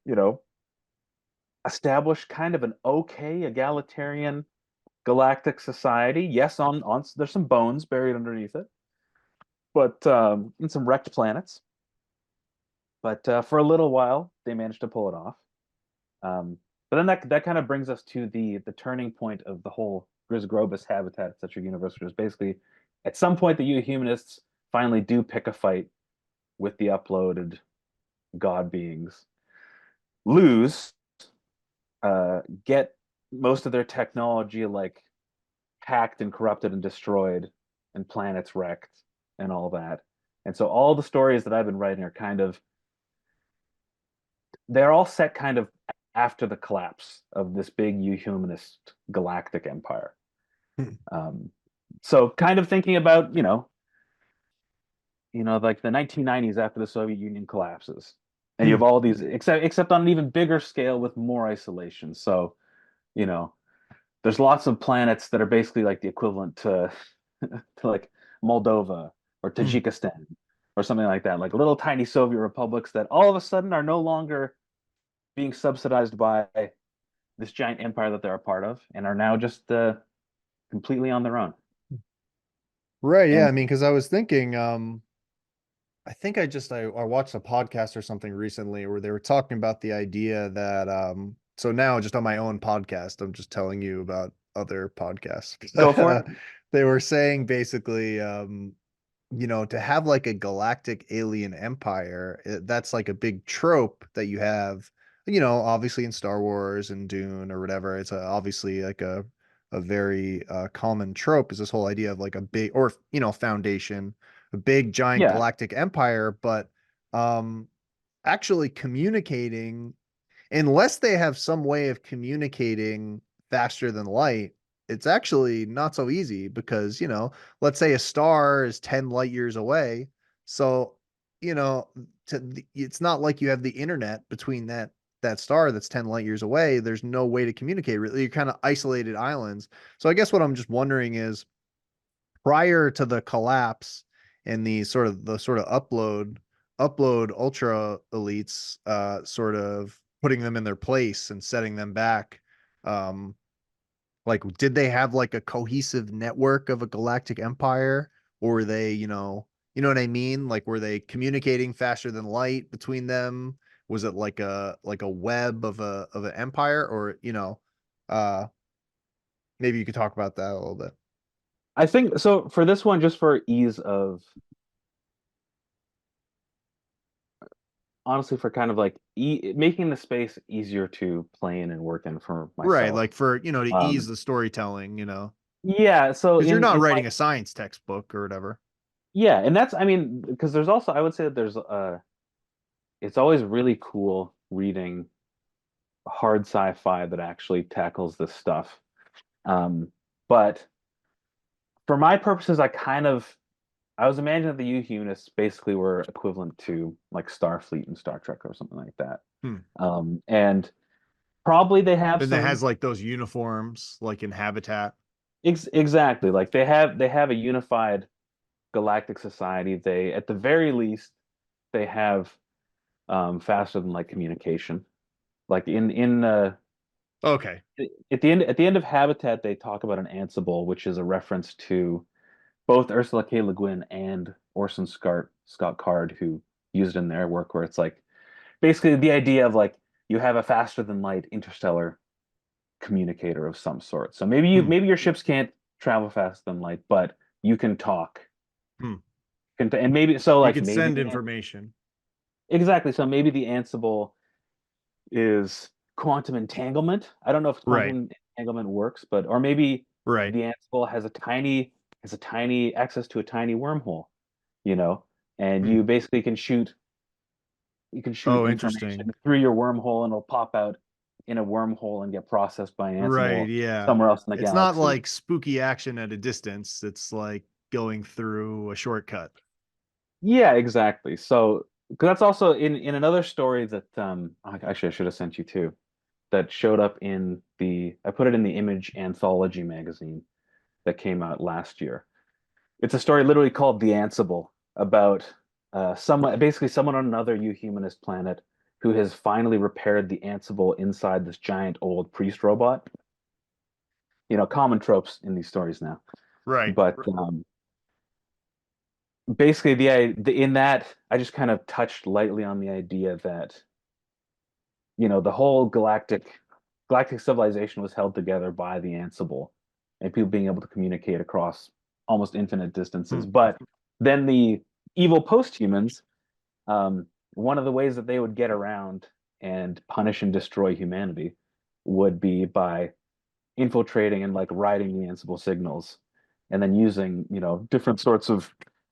you know, establish kind of an okay egalitarian galactic society. Yes, on there's some bones buried underneath it, but and some wrecked planets. But for a little while, they managed to pull it off. Um, but then that kind of brings us to the turning point of the whole Griz Grobus habitat, etc. universe, which is basically at some point the humanists finally do pick a fight with the uploaded god beings, lose, get most of their technology like hacked and corrupted and destroyed, and planets wrecked and all that. And so all the stories that I've been writing are kind of they're all set kind of after the collapse of this big humanist galactic empire. Hmm. Um, so kind of thinking about, like the 1990s after the Soviet Union collapses. And you Hmm. have all these except on an even bigger scale with more isolation. So, you know, there's lots of planets that are basically like the equivalent to to like Moldova or Hmm. Tajikistan or something like that, like little tiny Soviet republics that all of a sudden are no longer being subsidized by this giant empire that they're a part of and are now just completely on their own. Right. Yeah. And I mean, because I was thinking, I think I watched a podcast or something recently where they were talking about the idea that so now just on my own podcast, I'm just telling you about other podcasts. go for it. They were saying basically to have like a galactic alien empire, that's like a big trope that you have, obviously in Star Wars and Dune or whatever. It's obviously like a very common trope is this whole idea of like a big or foundation, a big giant Yeah. galactic empire, but um actually communicating unless they have some way of communicating faster than light, it's actually not so easy because, let's say a star is 10 light years away. So, you know, it's not like you have the internet between that star that's 10 light years away. There's no way to communicate really. You're kind of isolated islands. So I guess what I'm just wondering is prior to the collapse and the sort of upload ultra elites sort of putting them in their place and setting them back, um like did they have like a cohesive network of a galactic empire, or were they, what I mean, like were they communicating faster than light between them? Was it like a web of an empire, or uh maybe you could talk about that a little bit. I think so for this one, just for ease of honestly, for kind of like making the space easier to play in and work in for Right, myself. like for, to ease Um, the storytelling, yeah, so because you're not in my writing a science textbook or whatever. yeah, and that's I mean, because there's also I would say that there's it's always really cool reading hard sci-fi that actually tackles this stuff. But for my purposes, I was imagining that the U-humanists basically were equivalent to like Starfleet and Star Trek or something like that. Hmm. And probably they have And it some has like those uniforms, like in Habitat. exactly like they have a unified galactic society. They at the very least they have faster than light communication. Like in Okay. at the end of Habitat, they talk about an Ansible, which is a reference to both Ursula K. Le Guin and Orson Scott Card, who used in their work, where it's like basically the idea of like you have a faster than light interstellar communicator of some sort. So Hmm. maybe your ships can't travel faster than light, but you can talk. Hmm. And maybe so You like can maybe send the information. exactly so maybe the Ansible is quantum entanglement. I don't know if Right. quantum entanglement works, but or maybe Right. the Ansible has a tiny access to a tiny wormhole, you know, and Hmm. you can shoot Oh, information interesting. through your wormhole and it'll pop out in a wormhole and get processed by an Right. Ansible Yeah. somewhere else in the It's not galaxy. like spooky action at a distance. It's like going through a shortcut. Yeah, exactly. So, because that's also in another story that actually I should have sent you too, that showed up in the I put it in the Image anthology magazine that came out last year. It's a story literally called The Ansible about someone on another euhumanist planet who has finally repaired the Ansible inside this giant old priest robot. You know, common tropes in these stories now. Right. But basically, in that I just kind of touched lightly on the idea that the whole galactic civilization was held together by the Ansible and people being able to communicate across almost infinite distances. Hmm. But then the evil post-humans, one of the ways that they would get around and punish and destroy humanity would be by infiltrating and like writing the Ansible signals and then using, different sorts of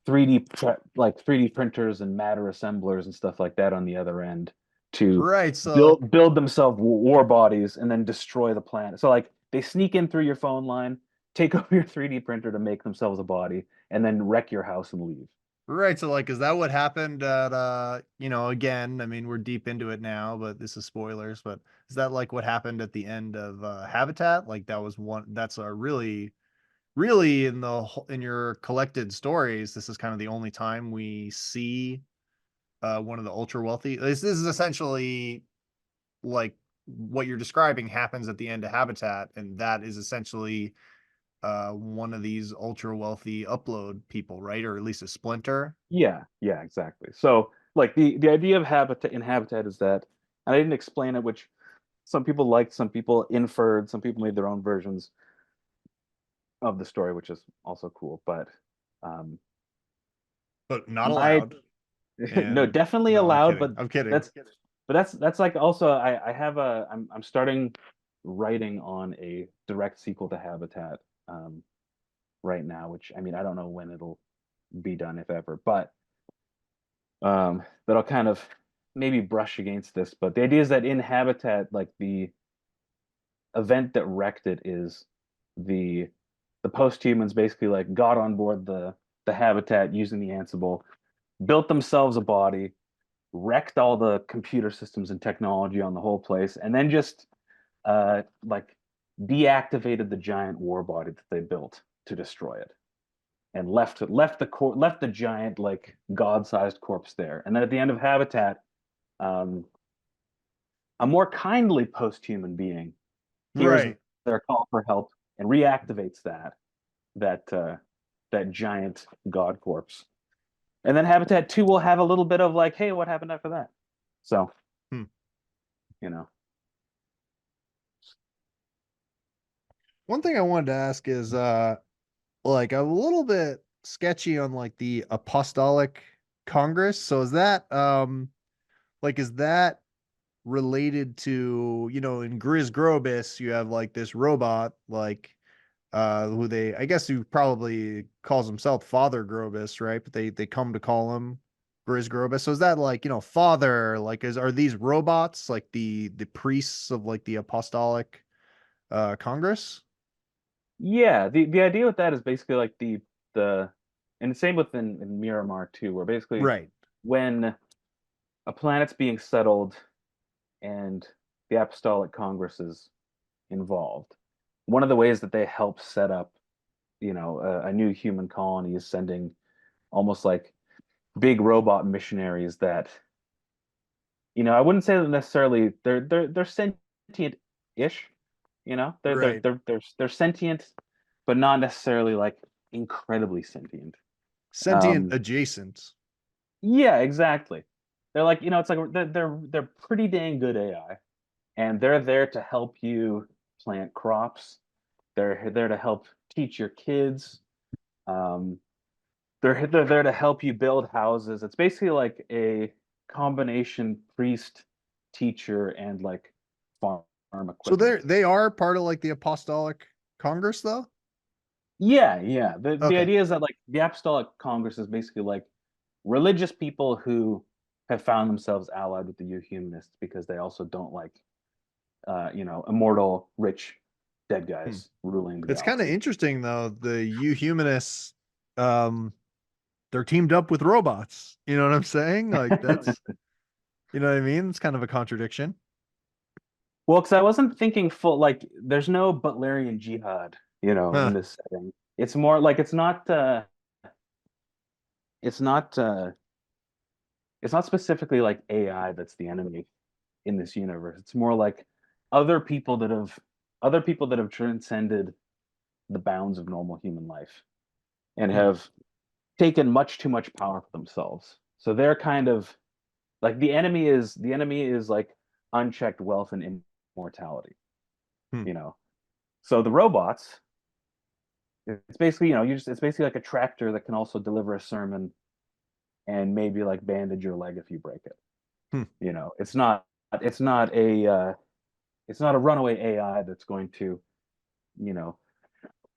3D printers and matter assemblers and stuff like that on the other end to Right. So build themselves war bodies and then destroy the planet. So like they sneak in through your phone line, take over your 3D printer to make themselves a body, and then wreck your house and leave. right. So like, is that what happened at again, I mean, we're deep into it now, but this is spoilers, but is that like what happened at the end of Habitat? Like that was one that's a really in your collected stories, this is kind of the only time we see one of the ultra wealthy. This is essentially like what you're describing happens at the end of Habitat, and that is essentially one of these ultra wealthy upload people, right? Or at least a splinter. Yeah, yeah, exactly. So like the idea of habitat is that, and I didn't explain it, which some people liked, some people inferred, some people made their own versions of the story, which is also cool. But um, But not my allowed. no, And definitely no, I'm allowed, kidding. but I'm kidding. that's that's like also I have I'm starting writing on a direct sequel to Habitat um, right now, which I mean I don't know when it'll be done if ever, but that'll kind of maybe brush against this. But the idea is that in Habitat, like the event that wrecked it is the the post-humans basically like got on board the Habitat using the Ansible, built themselves a body, wrecked all the computer systems and technology on the whole place, and then just like deactivated the giant war body that they built to destroy it, and left the giant like god-sized corpse there. And then at the end of Habitat, um, a more kindly post-human being hears Right. their call for help and reactivates that that giant god corpse. And then Habitat 2 will have a little bit of like, hey, what happened after that? So, Hmm. you know. One thing I wanted to ask is like a little bit sketchy on like the Apostolic Congress. So is that like is that related to, in Griz Grobus, you have like this robot, like who they, I guess, who probably calls himself Father Grobus, right? But they come to call him Griz Grobus. So is that like, father, like are these robots like the priests of like the Apostolic Congress? Yeah, the idea with that is basically like the and the same in Miramar too, where basically Right. when a planet's being settled and the Apostolic Congress is involved, one of the ways that they help set up, a new human colony is sending almost like big robot missionaries that, I wouldn't say that necessarily they're sentient-ish, Right. they're sentient, but not necessarily like incredibly sentient. Sentient Um, adjacent. yeah, exactly. They're like, it's like they're pretty dang good AI, and they're there to help you plant crops. They're there to help teach your kids. Um, they're there to help you build houses. It's basically like a combination priest, teacher, and like farm So equipment. they are part of like the Apostolic Congress though? Yeah, yeah. The Okay. idea is that like the Apostolic Congress is basically like religious people who have found themselves allied with the humanists because they also don't like immortal, rich, dead Hmm. guys ruling the It's kind of galaxy. interesting though. The humanists, um, they're teamed up with robots. You know what I'm saying? Like that's, you know what I mean? It's kind of a contradiction. Well, because I wasn't thinking full like there's no Butlerian jihad, in Huh. this setting. It's more like it's not uh it's not specifically like AI that's the enemy in this universe. It's more like other people that have other people that have transcended the bounds of normal human life and Hmm. have taken much too much power for themselves. So they're kind of like the enemy is like unchecked wealth and immortality, Hmm. you know. So the robots, it's basically, it's basically like a tractor that can also deliver a sermon and maybe like bandage your leg if you break it. Hmm. It's not a runaway AI that's going to, you know,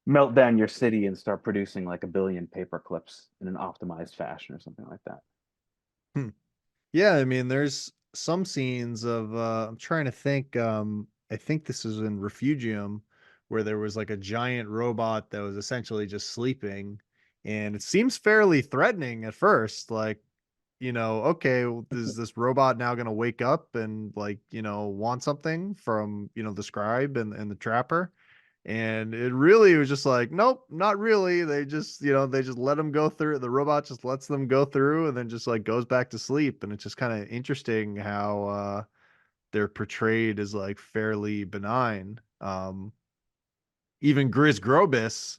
melt down your city and start producing like a billion paper clips in an optimized fashion or something like that. Hmm. Yeah, I mean, there's some scenes of I'm trying to think, I think this is in Refugium where there was like a giant robot that was essentially just sleeping and it seems fairly threatening at first, like, okay, well, is this robot now going to wake up and like, want something from, the scribe and the trapper? And it really was just like, nope, not really. They just let them go through. The robot just lets them go through and then just like goes back to sleep. And it's just kind of interesting how they're portrayed as like fairly benign. Even Griz Grobus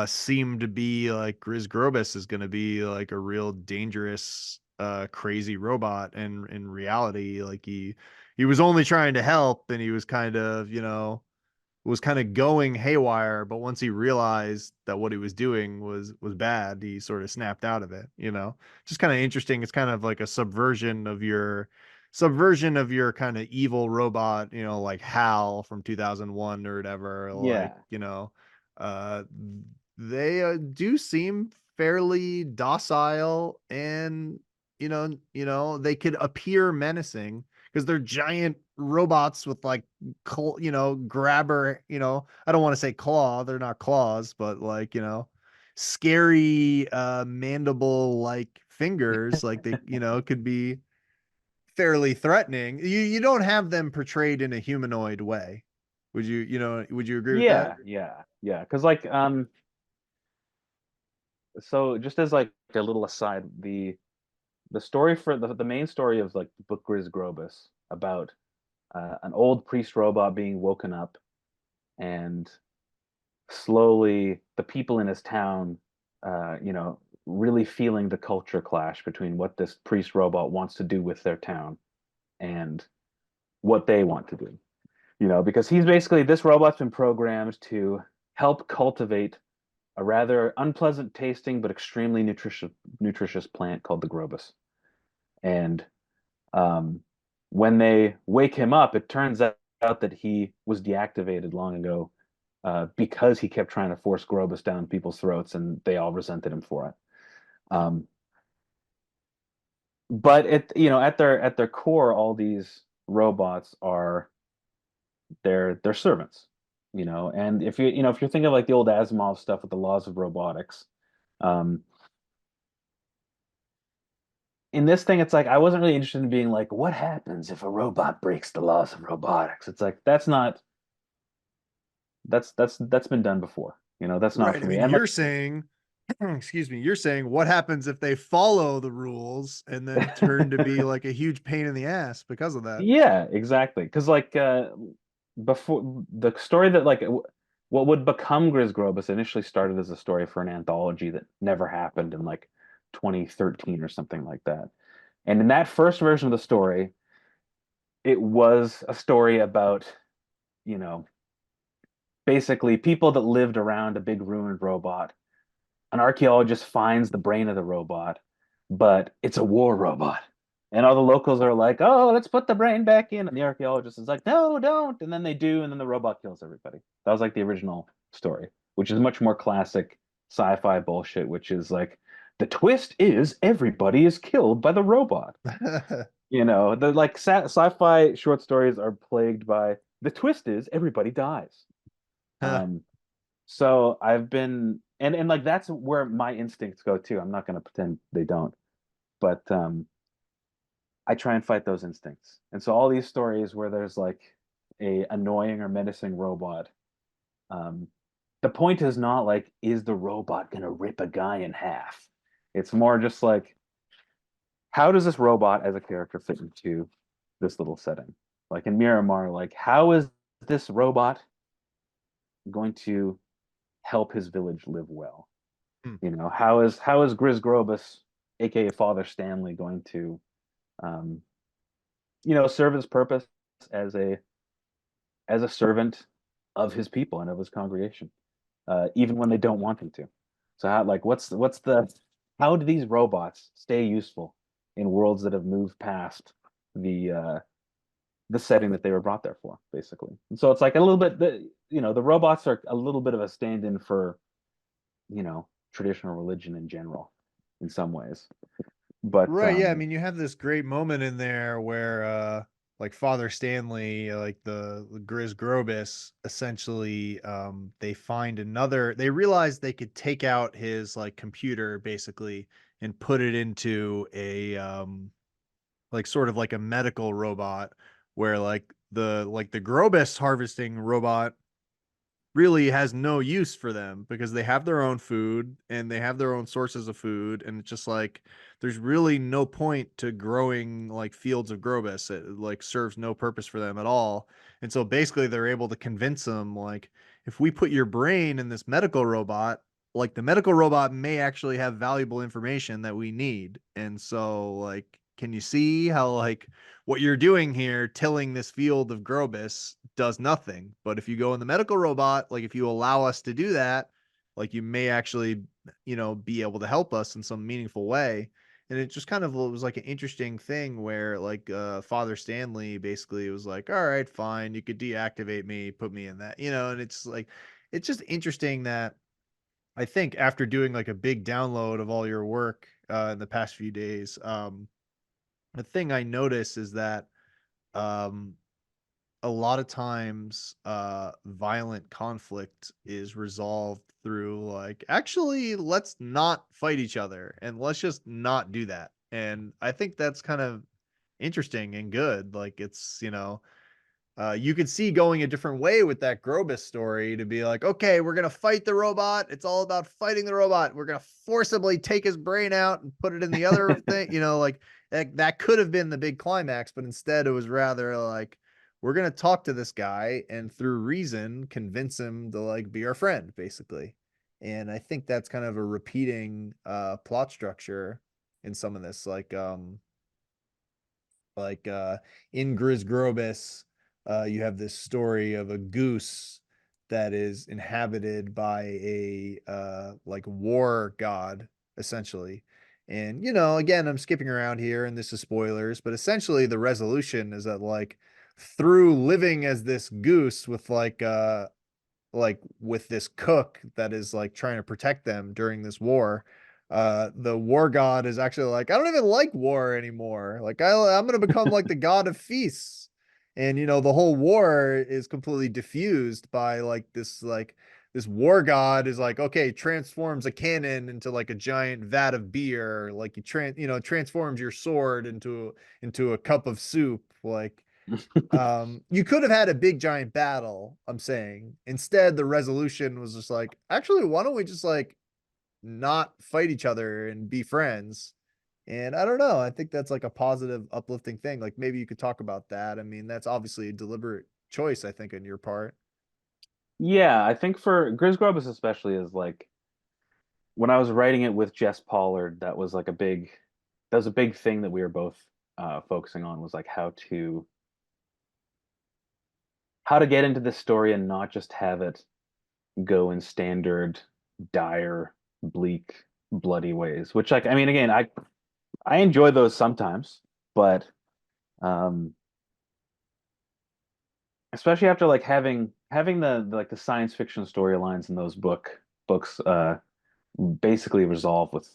seemed to be like Griz Grobus is gonna be like a real dangerous crazy robot, and in reality like he was only trying to help, and he was kind of, was kind of going haywire, but once he realized that what he was doing was bad, he sort of snapped out of it. Just kind of interesting. It's kind of like a subversion of your subversion of your kind of evil robot, like Hal from 2001 or whatever, like, Yeah. uh they do seem fairly docile, and they could appear menacing because they're giant robots with like grabber, I don't want to say claw, they're not claws, but like, scary mandible like fingers, like they, could be fairly threatening. You don't have them portrayed in a humanoid way. Would you agree with that? Yeah, yeah, yeah. Because like so just as like a little aside, the story for the main story of like the book Griz Grobus about an old priest robot being woken up and slowly the people in his town, really feeling the culture clash between what this priest robot wants to do with their town and what they want to do. Because he's basically this robot's been programmed to help cultivate a rather unpleasant tasting but extremely nutritious plant called the Grobus. And um, when they wake him up, it turns out that he was deactivated long ago because he kept trying to force Grobus down people's throats, and they all resented him for it. Um, but at their core, all these robots are they're servants, and if you're thinking of like the old Asimov stuff with the laws of robotics, um, in this thing, it's like I wasn't really interested in being like, what happens if a robot breaks the laws of robotics? It's like that's not that's been done before. That's not Right. for I me. mean, And like, you're saying, excuse me, you're saying what happens if they follow the rules and then turn to be like a huge pain in the ass because of that? yeah, exactly. Because like before the story that like what would become Griz Grobus initially started as a story for an anthology that never happened in like 2013 or something like that. And in that first version of the story, it was a story about, you know, basically people that lived around a big ruined robot. An archaeologist finds the brain of the robot, but it's a war robot. And all the locals are like, oh, let's put the brain back in. And the archaeologist is like, no, don't. And then they do. And then the robot kills everybody. That was like the original story, which is much more classic sci-fi bullshit, which is like, the twist is everybody is killed by the robot. The like sci-fi short stories are plagued by the twist is everybody dies. Um, so I've been and like that's where my instincts go too. I'm not going to pretend they don't, but I try and fight those instincts. And so all these stories where there's like a annoying or menacing robot, um, the point is not like is the robot going to rip a guy in half? It's more just like how does this robot as a character fit into this little setting? Like in Miramar, like how is this robot going to help his village live well? Hmm. How is Griz Grobus, aka Father Stanley, going to um, serve his purpose as a servant of his people and of his congregation, even when they don't want him to. So how like what's the how do these robots stay useful in worlds that have moved past the uh, the setting that they were brought there for, basically? And so it's like a little bit the robots are a little bit of a stand-in for traditional religion in general in some ways. But Right, yeah. I mean, you have this great moment in there where like Father Stanley, like the Griz Grobus, essentially they realized they could take out his like computer basically and put it into a like sort of like a medical robot where like the Grobus harvesting robot really has no use for them because they have their own food and they have their own sources of food, and it's just like there's really no point to growing like fields of Grobus. It like serves no purpose for them at all. And so basically they're able to convince them like if we put your brain in this medical robot, like the medical robot may actually have valuable information that we need. And so like can you see how like what you're doing here, tilling this field of Grobus, does nothing. But if you go in the medical robot, like if you allow us to do that, like you may actually, be able to help us in some meaningful way. And it just kind of was like an interesting thing where like Father Stanley basically was like, all right, fine, you could deactivate me, put me in that, and it's like it's just interesting that I think after doing like a big download of all your work in the past few days, the thing I notice is that um a lot of times violent conflict is resolved through like, actually, let's not fight each other and let's just not do that. And I think that's kind of interesting and good. Like, it's, you could see going a different way with that Grobus story to be like, okay, we're gonna fight the robot. It's all about fighting the robot. We're gonna forcibly take his brain out and put it in the other thing. Like that could have been the big climax, but instead it was rather like, we're gonna talk to this guy and through reason convince him to like be our friend, basically. And I think that's kind of a repeating plot structure in some of this, like in Griz Grobus, you have this story of a goose that is inhabited by a like war god, essentially. And again, I'm skipping around here and this is spoilers, but essentially the resolution is that like through living as this goose with like with this cook that is like trying to protect them during this war, the war god is actually like, I don't even like war anymore, like I'm gonna become like the god of feasts. And the whole war is completely diffused by this war god is like, okay, transforms a cannon into like a giant vat of beer, like transforms your sword into a cup of soup, like you could have had a big giant battle, I'm saying. Instead, the resolution was just like, actually, why don't we just like not fight each other and be friends? And I don't know. I think that's like a positive, uplifting thing. Like maybe you could talk about that. I mean, that's obviously a deliberate choice, I think, on your part. Yeah, I think for Griz Grobus especially is like when I was writing it with Jess Pollard, that was a big thing that we were both focusing on was like how to get into this story and not just have it go in standard, dire, bleak, bloody ways. Which like I mean again, I enjoy those sometimes, but um especially after like having like the science fiction storylines in those books basically resolve with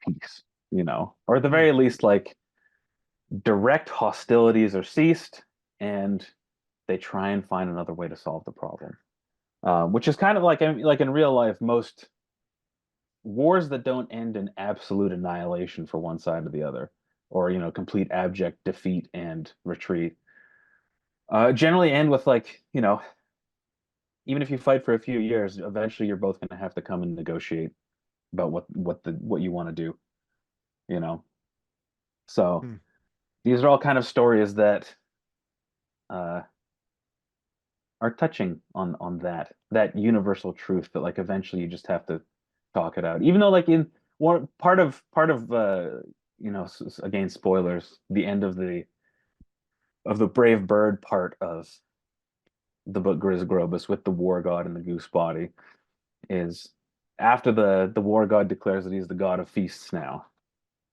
peace, or at the Hmm. very least like direct hostilities are ceased and they try and find another way to solve the problem. Which is kind of like in real life, most wars that don't end in absolute annihilation for one side or the other, or complete abject defeat and retreat, generally end with like even if you fight for a few years, eventually you're both going to have to come and negotiate about what you want to do, you know. So Hmm. these are all kind of stories that uh, are touching on that universal truth that like eventually you just have to talk it out. Even though like in one part of again spoilers, the end of the brave bird part of the book Griz Grobus with the war god and the goose body is after the war god declares that he's the god of feasts now.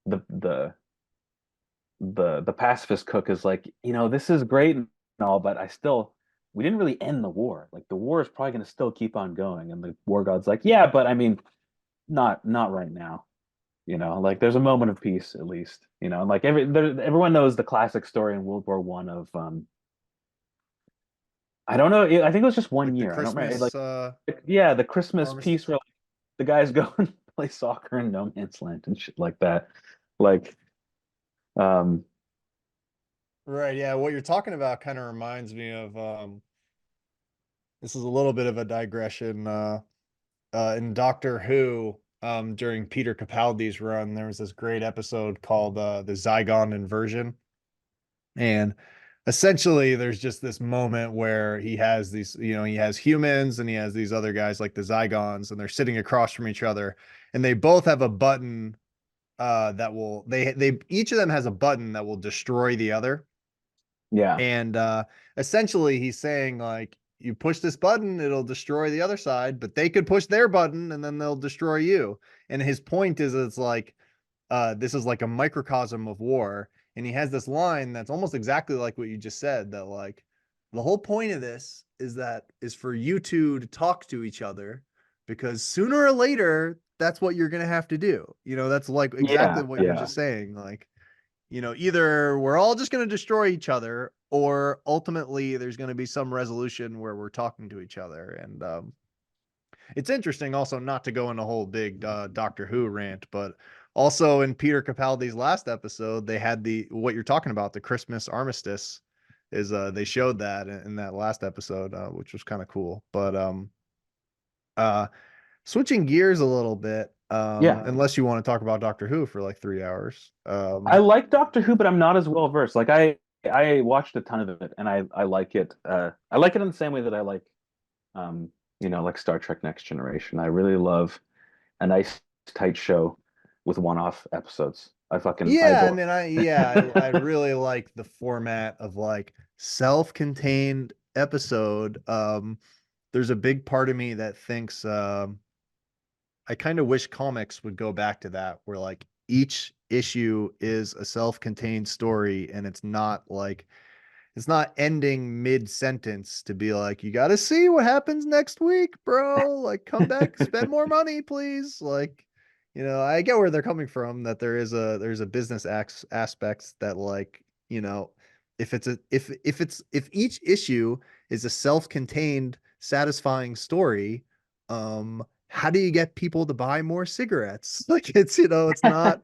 The pacifist cook is like, this is great and all, but we didn't really end the war. Like the war is probably going to still keep on going. And the war god's like, yeah, but I mean, not right now. Like there's a moment of peace at least. And like everyone knows the classic story in World War One of I don't know, I think it was just one Like the year. I don't remember. Christmas Yeah, the Christmas peace armistice. where like, the guys go and play soccer in no man's land and shit like that. Like, um, Right. Yeah. What you're talking about kind of reminds me of this is a little bit of a digression. In Doctor Who, during Peter Capaldi's run, there was this great episode called the Zygon Inversion. And essentially, there's just this moment where he has these, he has humans and he has these other guys like the Zygons, and they're sitting across from each other, and they both have a button that will they each of them has a button that will destroy the other. yeah. And essentially, he's saying like, you push this button, it'll destroy the other side, but they could push their button and then they'll destroy you. And his point is, it's like, this is like a microcosm of war. And he has this line that's almost exactly like what you just said, that like the whole point of this is for you two to talk to each other, because sooner or later that's what you're gonna have to do. That's like exactly Yeah, what you're yeah. just saying. Like, either we're all just gonna destroy each other, or ultimately there's gonna be some resolution where we're talking to each other. And it's interesting also, not to go in a whole big Doctor Who rant, but also in Peter Capaldi's last episode, they had the what you're talking about, the Christmas armistice. Is they showed that in that last episode, which was kind of cool. But uh, switching gears a little bit, Yeah. unless you want to talk about Doctor Who for like 3 hours. I like Doctor Who, but I'm not as well versed. Like I watched a ton of it and I like it. I like it in the same way that I like um, like Star Trek Next Generation. I really love a nice tight show with one-off episodes. I Yeah, I adore mean, I it. really like the format of like self-contained episode. There's a big part of me that thinks I kind of wish comics would go back to that, where like each issue is a self-contained story, and it's not ending mid-sentence to be like, you got to see what happens next week, bro. Like, come back, spend more money, please. Like, I get where they're coming from, that there's a business aspects that, like, if each issue is a self-contained satisfying story, how do you get people to buy more cigarettes? Like, it's not,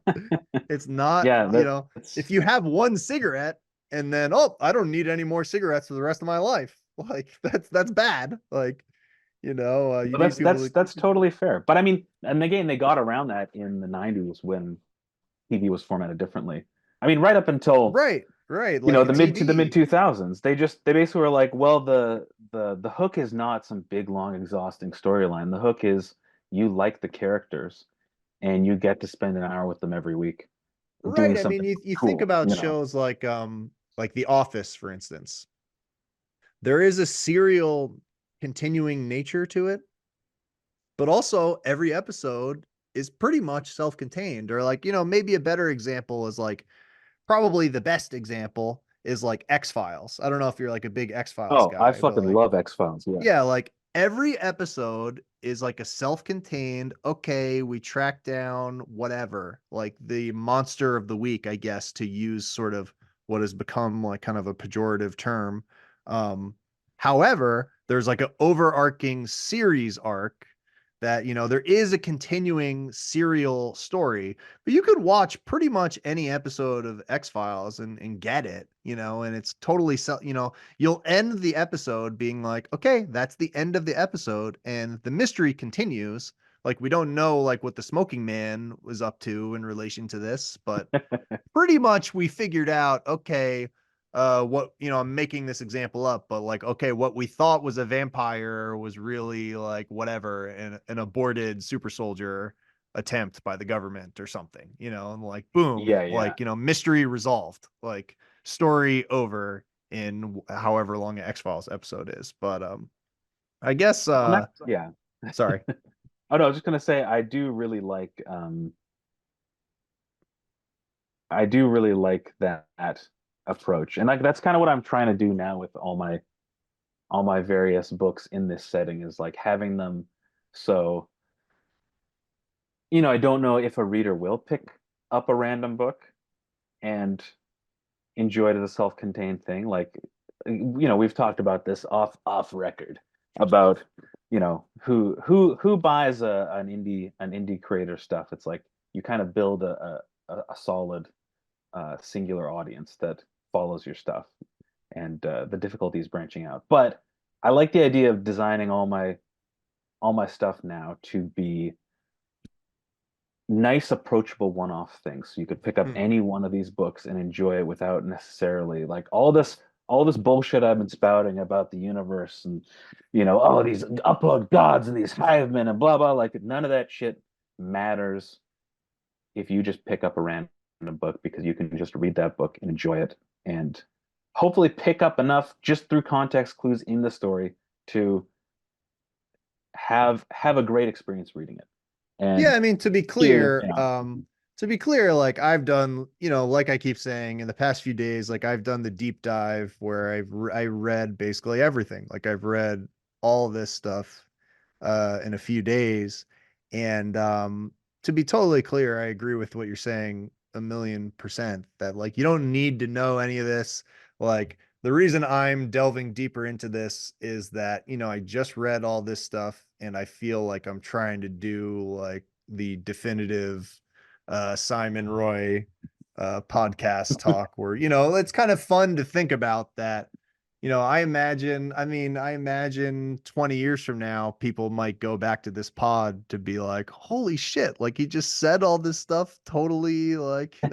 Yeah, if that's you have one cigarette and then, oh, I don't need any more cigarettes for the rest of my life. Like, that's bad. Like, you need people to. that's totally fair. But I mean, and again, they got around that in the 90s when TV was formatted differently. I mean, right up until Right, like a the mid TV. 2000s, they basically were like, well, the hook is not some big long exhausting storyline. The hook is you like the characters and you get to spend an hour with them every week doing Right. I mean, something you think cool, about shows like The Office, for instance. There is a serial continuing nature to it, but also every episode is pretty much self-contained. Or like, maybe a better example is like, probably the best example is like X-Files. I don't know if you're like a big X-Files Oh, I guy, but fucking like, love X-Files. Yeah. yeah, like every episode is like a self-contained, okay, we track down whatever, like the monster of the week, I guess, to use sort of what has become like kind of a pejorative term. Um, However, there's like an overarching series arc that, there is a continuing serial story, but you could watch pretty much any episode of X-Files and get it, and it's totally, you'll end the episode being like, okay, that's the end of the episode, and the mystery continues. Like, we don't know like what the smoking man was up to in relation to this, but pretty much we figured out, okay, what, I'm making this example up, but like, okay, what we thought was a vampire was really like whatever, an aborted super soldier attempt by the government or something, and like, boom, Yeah, yeah. like, mystery resolved, like, story over in however long an X-Files episode is. But I guess Well, yeah. sorry. Oh no, I was just gonna say I do really like that approach. And like that's kind of what I'm trying to do now with all my various books in this setting is like having them so I don't know if a reader will pick up a random book and enjoy it as a self-contained thing. Like we've talked about this off record about who buys an indie creator stuff. It's like you kind of build a solid singular audience that follows your stuff, and the difficulty is branching out. But I like the idea of designing all my stuff now to be nice, approachable one-off things. So you could pick up Hmm. any one of these books and enjoy it without necessarily like all this bullshit I've been spouting about the universe and oh these upload gods and these hive men and blah blah. Like none of that shit matters if you just pick up a random book because you can just read that book and enjoy it and hopefully pick up enough just through context clues in the story to have a great experience reading it. Yeah, And I mean, here, you know, to be clear, like I've done, like I keep saying in the past few days, like I've done the deep dive where I read basically everything. Like I've read all this stuff in a few days. And to be totally clear, I agree with what you're saying 1,000,000% that like you don't need to know any of this. Like the reason I'm delving deeper into this is that, I just read all this stuff and I feel like I'm trying to do like the definitive Simon Roy podcast talk where, it's kind of fun to think about that. I imagine 20 years from now, people might go back to this pod to be like, holy shit, like he just said all this stuff totally like, you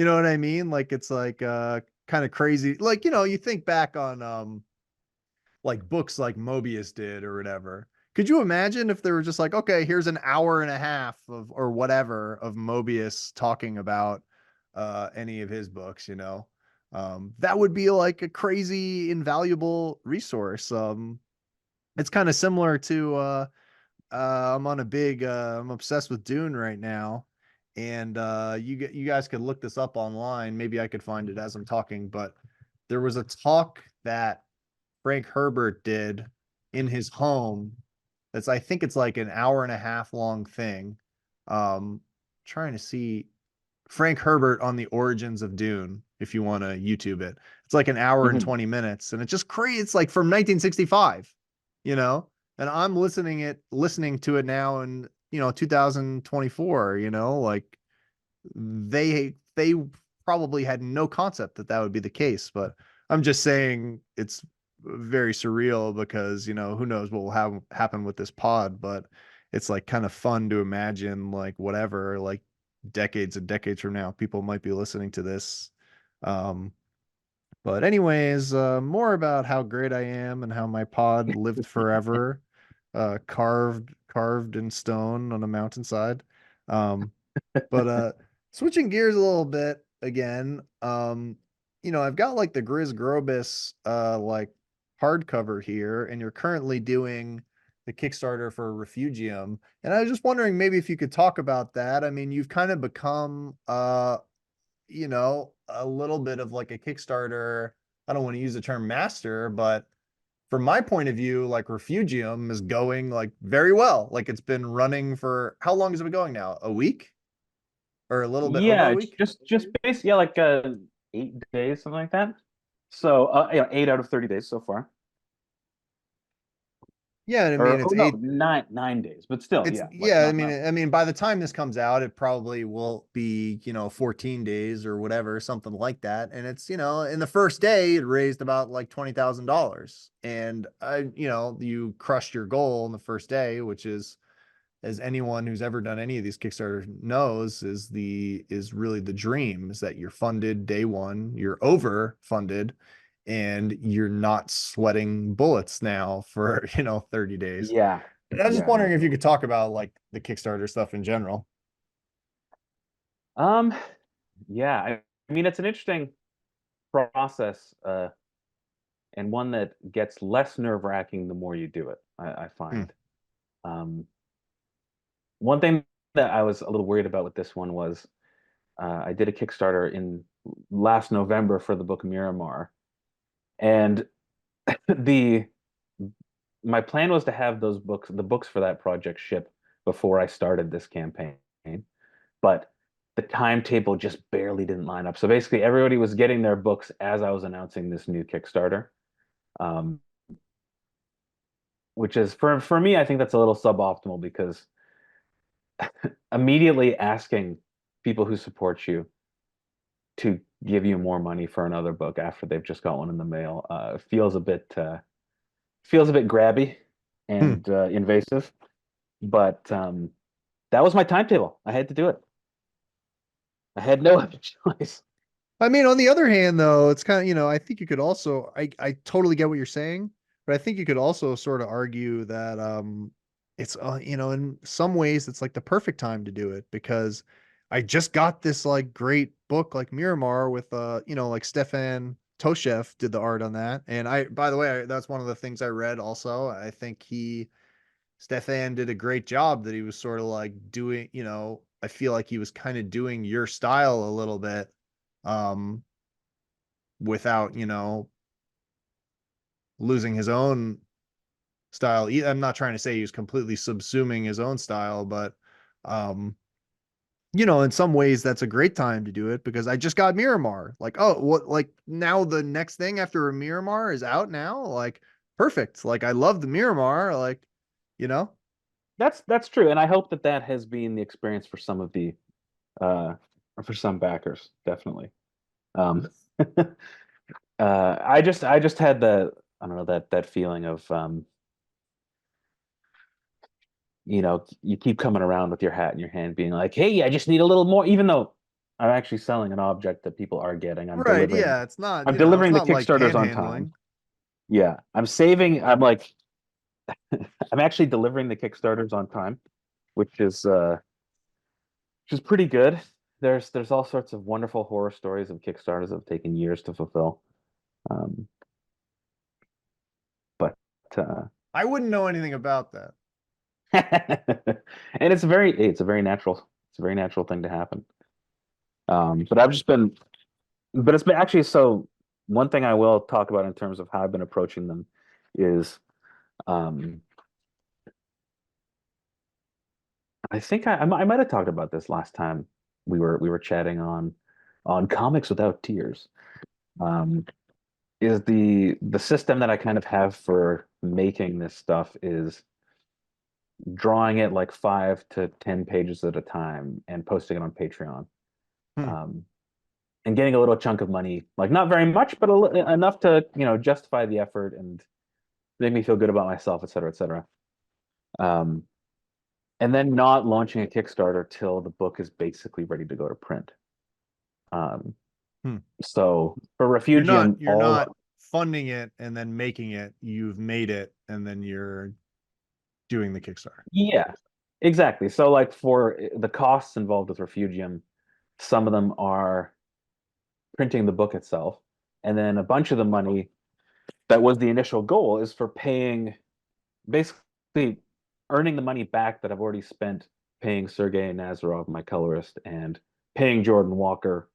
know what I mean? Like it's like kind of crazy. Like, you think back on like books like Mobius did or whatever. Could you imagine if they were just like, okay, here's an hour and a half of or whatever of Mobius talking about any of his books, that would be like a crazy invaluable resource. It's kind of similar to I'm obsessed with Dune right now. And you guys could look this up online. Maybe I could find it as I'm talking, but there was a talk that Frank Herbert did in his home. I think it's like an hour and a half long thing. Trying to see Frank Herbert on the origins of Dune, if you want to YouTube it. It's like an hour and mhm. 20 minutes, and it just crazy. It's like from 1965, you know, and I'm listening to it now in, 2024, like they probably had no concept that that would be the case, but I'm just saying it's very surreal because who knows what will have happen with this pod, but it's like kind of fun to imagine like whatever like decades and decades from now people might be listening to this. But anyways, more about how great I am and how my pod lived forever, carved in stone on a mountainside. um but switching gears a little bit again, I've got like the Griz Grobus like hardcover here, and you're currently doing the Kickstarter for Refugium. And I was just wondering maybe if you could talk about that. I mean, you've kind of become a little bit of like a Kickstarter, I don't want to use the term master, but from my point of view, like Refugium is going like very well. Like it's been running for how long has it been going now? A week? Or a little bit over Yeah, a it's week. just basically, yeah, like 8 days, something like that. So yeah, 8 out of 30 days so far. Yeah, I mean Or it's oh no, eight. 9 days, but still, It's yeah, like yeah. I not mean, not by the time this comes out, it probably will be 14 days or whatever, something like that. And it's in the first day, it raised about like $20,000, and you crushed your goal in the first day, which is, as anyone who's ever done any of these Kickstarters knows, is really the dream, is that you're funded day one, you're overfunded, and you're not sweating bullets now for 30 days. yeah, And I was just yeah, wondering if you absolutely. could talk about like the Kickstarter stuff in general. Um, yeah, I mean it's an interesting process, and one that gets less nerve-wracking the more you do it, I Hmm. find. One thing that I was a little worried about with this one was I did a Kickstarter in last November for the book Miramar, and the my plan was to have the books for that project ship before I started this campaign, but the timetable just barely didn't line up. So basically, everybody was getting their books as I was announcing this new Kickstarter, um, which is for me, I think that's a little suboptimal because immediately asking people who support you to give you more money for another book after they've just got one in the mail feels a bit grabby Hmm. and invasive. But that was my timetable. I had to do it. I had no other choice. I mean, on the other hand, though, it's kind of, I think you could also, I totally get what you're saying, but I think you could also sort of argue that, it's, in some ways, it's like the perfect time to do it because I just got this like great book like Miramar with, like Stefan Toshev did the art on that. And by the way, that's one of the things I read also. I think Stefan did a great job, that he was sort of like doing, I feel like he was kind of doing your style a little bit, um, without, losing his own style. I'm not trying to say he was completely subsuming his own style, but, um, in some ways that's a great time to do it, because I just got Miramar. Like, oh, what, like now the next thing after a Miramar is out now? Like, perfect. Like, I love the Miramar. Like, you know? That's true, and I hope that that has been the experience for some of the uh for some backers, definitely. Um, I just had the I don't know that feeling of you keep coming around with your hat in your hand, being like, "Hey, I just need a little more," even though I'm actually selling an object that people are getting. Right. Yeah. It's not, I'm it's delivering the not like Kickstarters on time. panhandling. Yeah, I'm saving. I'm like, I'm actually delivering the Kickstarters on time, which is uh, which is pretty good. There's all sorts of wonderful horror stories of Kickstarters that have taken years to fulfill. Um, but I wouldn't know anything about that. and it's a very natural thing to happen. But I've just been but it's been actually so one thing I will talk about in terms of how I've been approaching them is um I think I might have talked about this last time we were chatting on Comics Without Tears. Um, is the system that I kind of have for making this stuff is drawing it like 5 to 10 pages at a time and posting it on Patreon. Hmm. Um, and getting a little chunk of money, like not very much, but enough to, justify the effort and make me feel good about myself, et cetera, et cetera. Um, and then not launching a Kickstarter till the book is basically ready to go to print. Um, Hmm. so for You're not Refugium, you're all not funding it and then making it. You've made it and then you're doing the Kickstarter. yeah, exactly. So like for the costs involved with Refugium, some of them are printing the book itself, and then a bunch of the money that was the initial goal is for paying, basically earning the money back that I've already spent paying Sergei Nazarov, my colorist, and paying Jordan Walker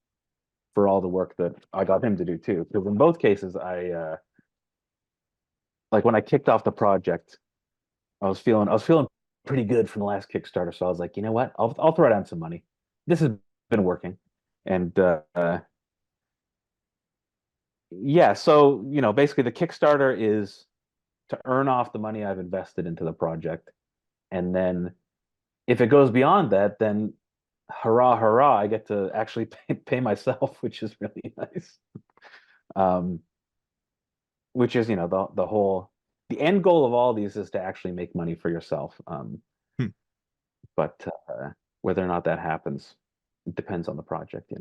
for all the work that I got him to do too. Because in both cases, like when I kicked off the project, I was feeling pretty good from the last Kickstarter. So I was like, you know what? I'll throw down some money. This has been working, and yeah. So basically, the Kickstarter is to earn off the money I've invested into the project, and then if it goes beyond that, then hurrah, hurrah! I get to actually pay myself, which is really nice. Um, which is the end goal of all these is to actually make money for yourself. Hmm. But whether or not that happens, it depends on the project.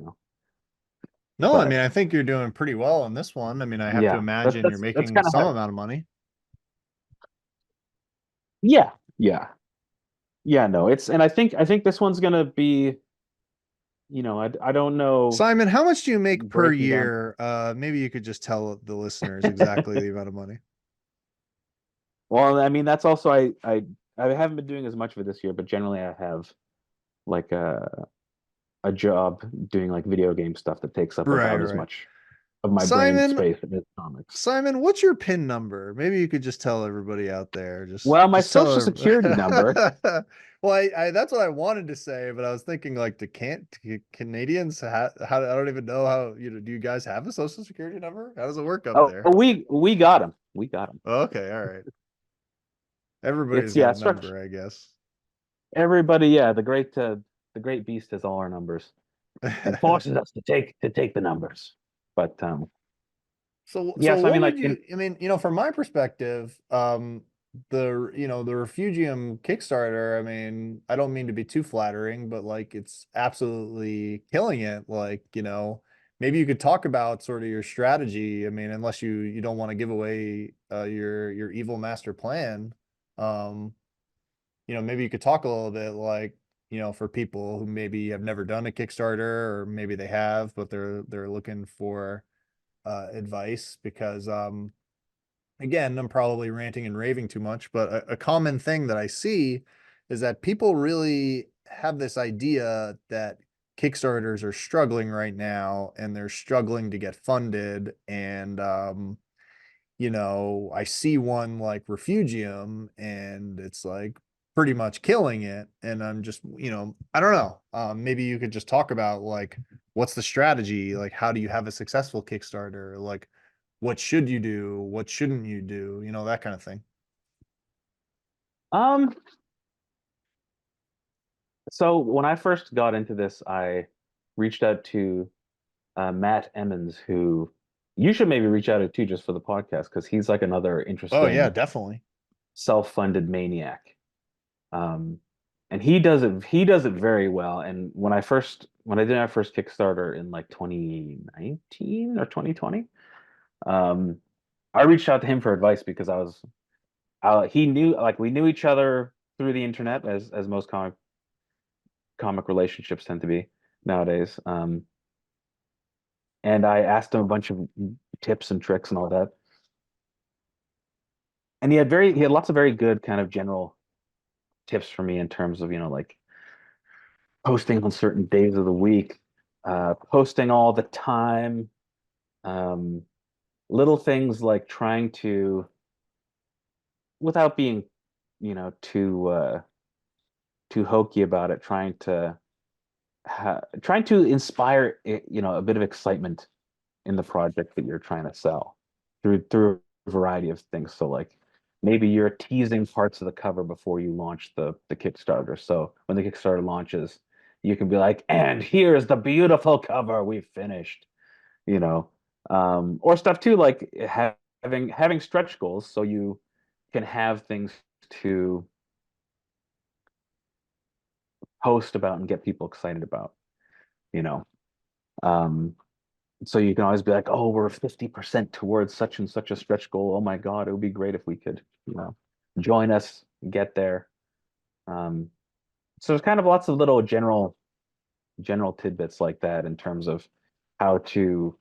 No, I But mean, I think you're doing pretty well on this one. I mean, I have to yeah, that's imagine you're that's that's making kind of some how. amount of money. Yeah, yeah, yeah. No, and I think this one's gonna be. I don't know Simon, how much do you make per breaking down. year? Maybe you could just tell the listeners exactly the amount of money. Well, I mean, that's also I haven't been doing as much of it this year, but generally I have like a job doing like video game stuff that takes up Right, about as right. much of my brain Simon, space as comics. Simon, what's your PIN number? Maybe you could just tell everybody out there. Just Well, my just tell social security number. her. Well, I that's what I wanted to say, but I was thinking like, Canadians how, I don't even know how, do you guys have a social security number? How does it work up Oh, there? we got him. We got him. Okay, all right. Everybody's It's got yeah, a structure. number, I guess. Everybody, yeah, the great beast has all our numbers and forces us to take the numbers. But So yes, I what mean would like you, I mean, from my perspective, the Refugium Kickstarter, I mean, I don't mean to be too flattering, but like it's absolutely killing it. Like, maybe you could talk about sort of your strategy. I mean, unless you don't want to give away your evil master plan. Um, maybe you could talk a little bit, like, for people who maybe have never done a Kickstarter, or maybe they have, but they're looking for advice, because again, I'm probably ranting and raving too much, but a common thing that I see is that people really have this idea that Kickstarters are struggling right now and they're struggling to get funded. And, I see one like Refugium and it's like pretty much killing it. And I'm just, I don't know. Maybe you could just talk about like what's the strategy? Like, how do you have a successful Kickstarter? Like, what should you do? What shouldn't you do? That kind of thing. Um, so when I first got into this, I reached out to Matt Emmons, who you should maybe reach out to too, just for the podcast, because he's like another Oh yeah, interesting definitely. self-funded maniac. Um, and he does it very well. And when I did my first Kickstarter in like 2019 or 2020, um, I reached out to him for advice because he knew, like, we knew each other through the internet, as most comic relationships tend to be nowadays. And I asked him a bunch of tips and tricks and all that. And he had lots of very good kind of general tips for me in terms of, like posting on certain days of the week, posting all the time, um, little things like trying to, without being, too hokey about it, trying to inspire, a bit of excitement in the project that you're trying to sell through a variety of things. So like maybe you're teasing parts of the cover before you launch the Kickstarter. So when the Kickstarter launches, you can be like, and here's the beautiful cover we finished, you know. Or stuff too, like having stretch goals so you can have things to post about and get people excited about, you know. Um, so you can always be like, oh, we're 50% towards such and such a stretch goal. Oh my God, it would be great if we could, join us, get there. Um, so there's kind of lots of little general tidbits like that in terms of how to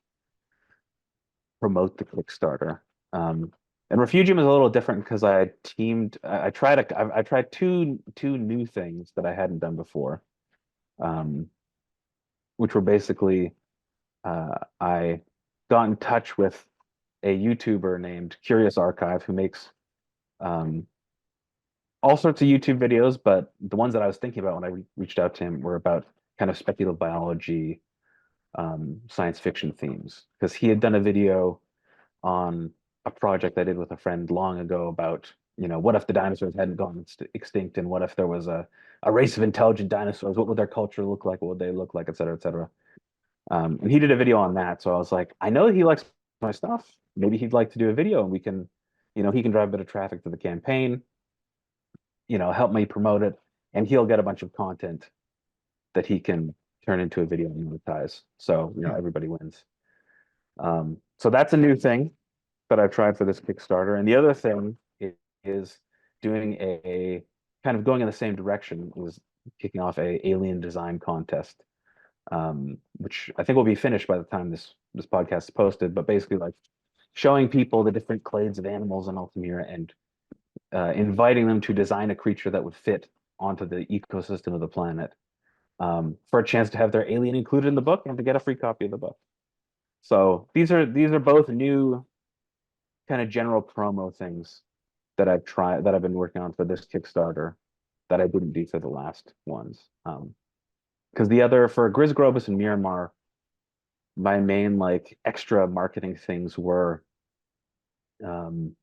promote the Kickstarter. Um, and Refugium is a little different because I tried two new things that I hadn't done before, um, which were basically I got in touch with a YouTuber named Curious Archive who makes um, all sorts of YouTube videos, but the ones that I was thinking about when I reached out to him were about kind of speculative biology, science fiction themes. Because he had done a video on a project I did with a friend long ago about, what if the dinosaurs hadn't gone extinct, and what if there was a race of intelligent dinosaurs? What would their culture look like? What would they look like, et cetera, et cetera. And he did a video on that. So I was like, I know he likes my stuff. Maybe he'd like to do a video and we can, he can drive a bit of traffic to the campaign, help me promote it, and he'll get a bunch of content that he can turn into a video and monetize. So, Hmm. everybody wins. So that's a new thing that I've tried for this Kickstarter. And the other thing is doing a kind of going in the same direction, was kicking off a alien design contest, which I think will be finished by the time this podcast is posted. But basically, like showing people the different clades of animals in Altamira and inviting them to design a creature that would fit onto the ecosystem of the planet, for a chance to have their alien included in the book and to get a free copy of the book. So these are both new kind of general promo things that I've been working on for this Kickstarter that I didn't do for the last ones. Because the other for Griz Grobus and Miramar, my main like extra marketing things were um,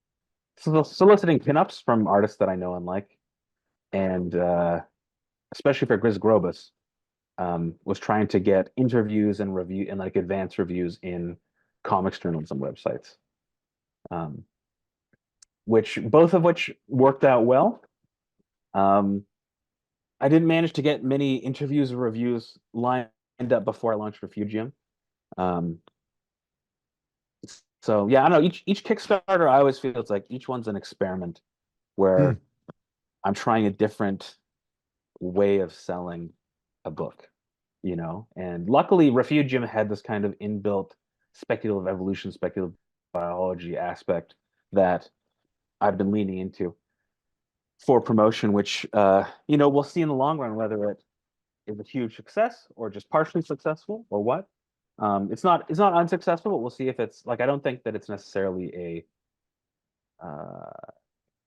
soliciting pinups from artists that I know and like, and especially for Griz Grobus, was trying to get interviews and review and like advanced reviews in comics journals and websites, um, which both of which worked out well. Um, I didn't manage to get many interviews or reviews lined up before I launched Refugium. Um, so yeah, I don't know. Each Kickstarter, I always feel it's like each one's an experiment Hmm. where I'm trying a different way of selling a book, And luckily, Refugium had this kind of inbuilt speculative evolution, speculative biology aspect that I've been leaning into for promotion, which we'll see in the long run whether it is a huge success or just partially successful or what. It's not unsuccessful, but we'll see if it's like I don't think that it's necessarily uh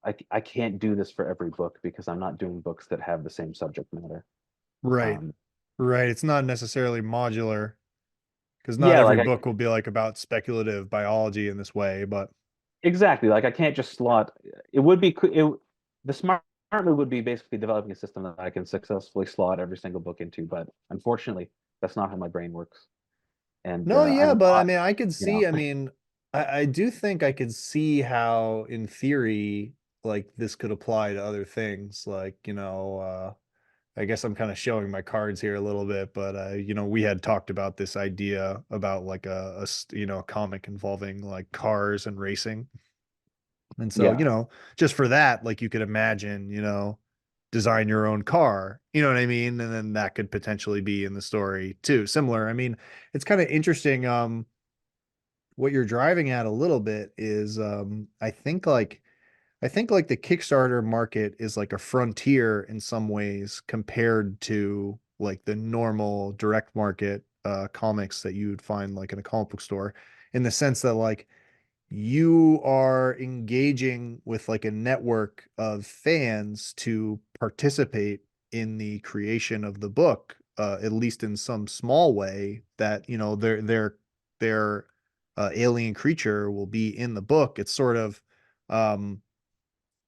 I can't do this for every book because I'm not doing books that have the same subject matter. Right. Um Right. It's not necessarily modular because not yeah, every like book will be like about speculative biology in this way, but exactly, like I can't just slot it would be the smart move would be basically developing a system that I can successfully slot every single book into, but unfortunately, that's not how my brain works. And no, yeah, I'm but I not, mean, I could you know. see, I mean, I do think I could see how in theory, like this could apply to other things. Like, I guess I'm kind of showing my cards here a little bit, but we had talked about this idea about like a comic involving like cars and racing. And so, Yeah. just for that, like you could imagine, design your own car, you know what I mean? And then that could potentially be in the story too. Similar. I mean, it's kind of interesting. What you're driving at a little bit is, I think like the Kickstarter market is like a frontier in some ways compared to like the normal direct market comics that you'd find like in a comic book store, in the sense that like you are engaging with like a network of fans to participate in the creation of the book, at least in some small way, that their alien creature will be in the book. It's sort of um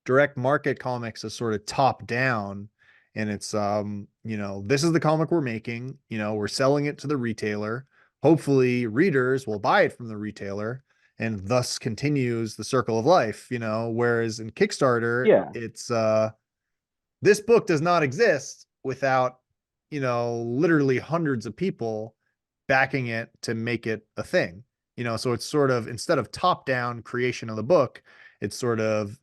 direct market comics is sort of top down, and it's this is the comic we're making, we're selling it to the retailer, hopefully readers will buy it from the retailer, and thus continues the circle of life, whereas in Kickstarter Yeah. it's this book does not exist without, literally hundreds of people backing it to make it a thing. So it's sort of, instead of top down creation of the book, it's sort of,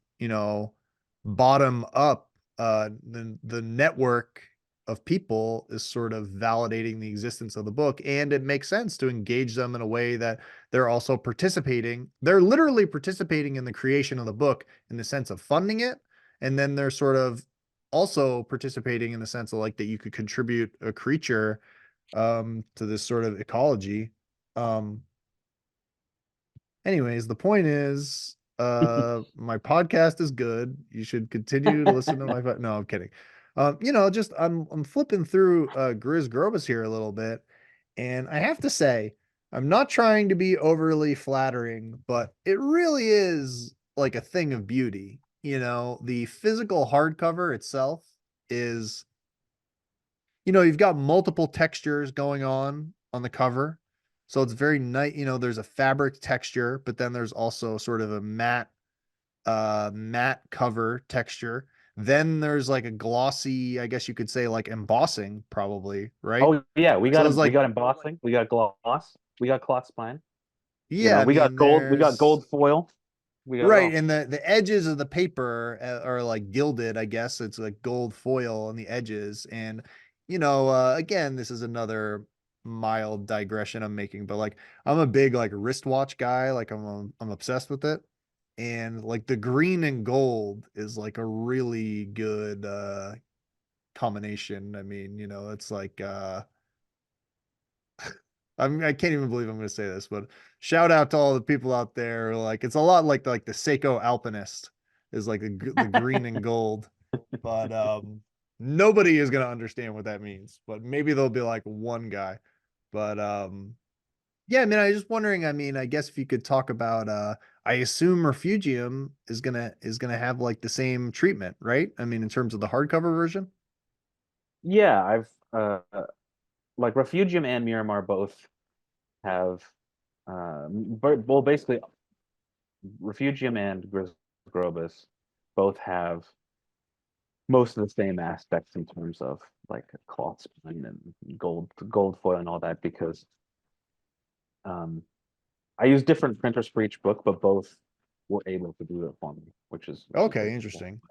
bottom up. The network of people is sort of validating the existence of the book, and it makes sense to engage them in a way that they're also participating. They're literally participating in the creation of the book in the sense of funding it, and then they're sort of also participating in the sense of like that you could contribute a creature to this sort of ecology. Um Anyways, the point is my podcast is good. You should continue to listen to my no, I'm kidding. Just I'm flipping through Griz Grobus here a little bit, and I have to say, I'm not trying to be overly flattering, but it really is like a thing of beauty. The physical hardcover itself is, you've got multiple textures going on the cover. So it's very nice. There's a fabric texture, but then there's also sort of a matte cover texture. Then there's like a glossy, I guess you could say like embossing, probably, right? Oh yeah, So it's we like, got embossing, we got gloss, we got cloth spine. yeah, I mean, We got there's gold foil. We got it right, all. and the edges of the paper are like gilded, I guess. It's like gold foil on the edges. And again, this is another mild digression I'm making, but like I'm a big like wristwatch guy. Like I'm obsessed with it. And like the green and gold is like a really good combination. I mean, it's like I can't even believe I'm going to say this, but shout out to all the people out there. Like it's a lot like the Seiko Alpinist is like the green and gold, but nobody is going to understand what that means. But maybe there'll be like one guy. But yeah, I mean, I was just wondering. I mean, I guess if you could talk about, I assume Refugium is gonna have like the same treatment, right? I mean, in terms of the hardcover version. Yeah, I've like Refugium and Miramar both have well basically Refugium and Grobus both have most of the same aspects in terms of like cloth spine and gold foil and all that because um I use different printers for each book, but both were able to do it for me, which is Okay, really cool. interesting.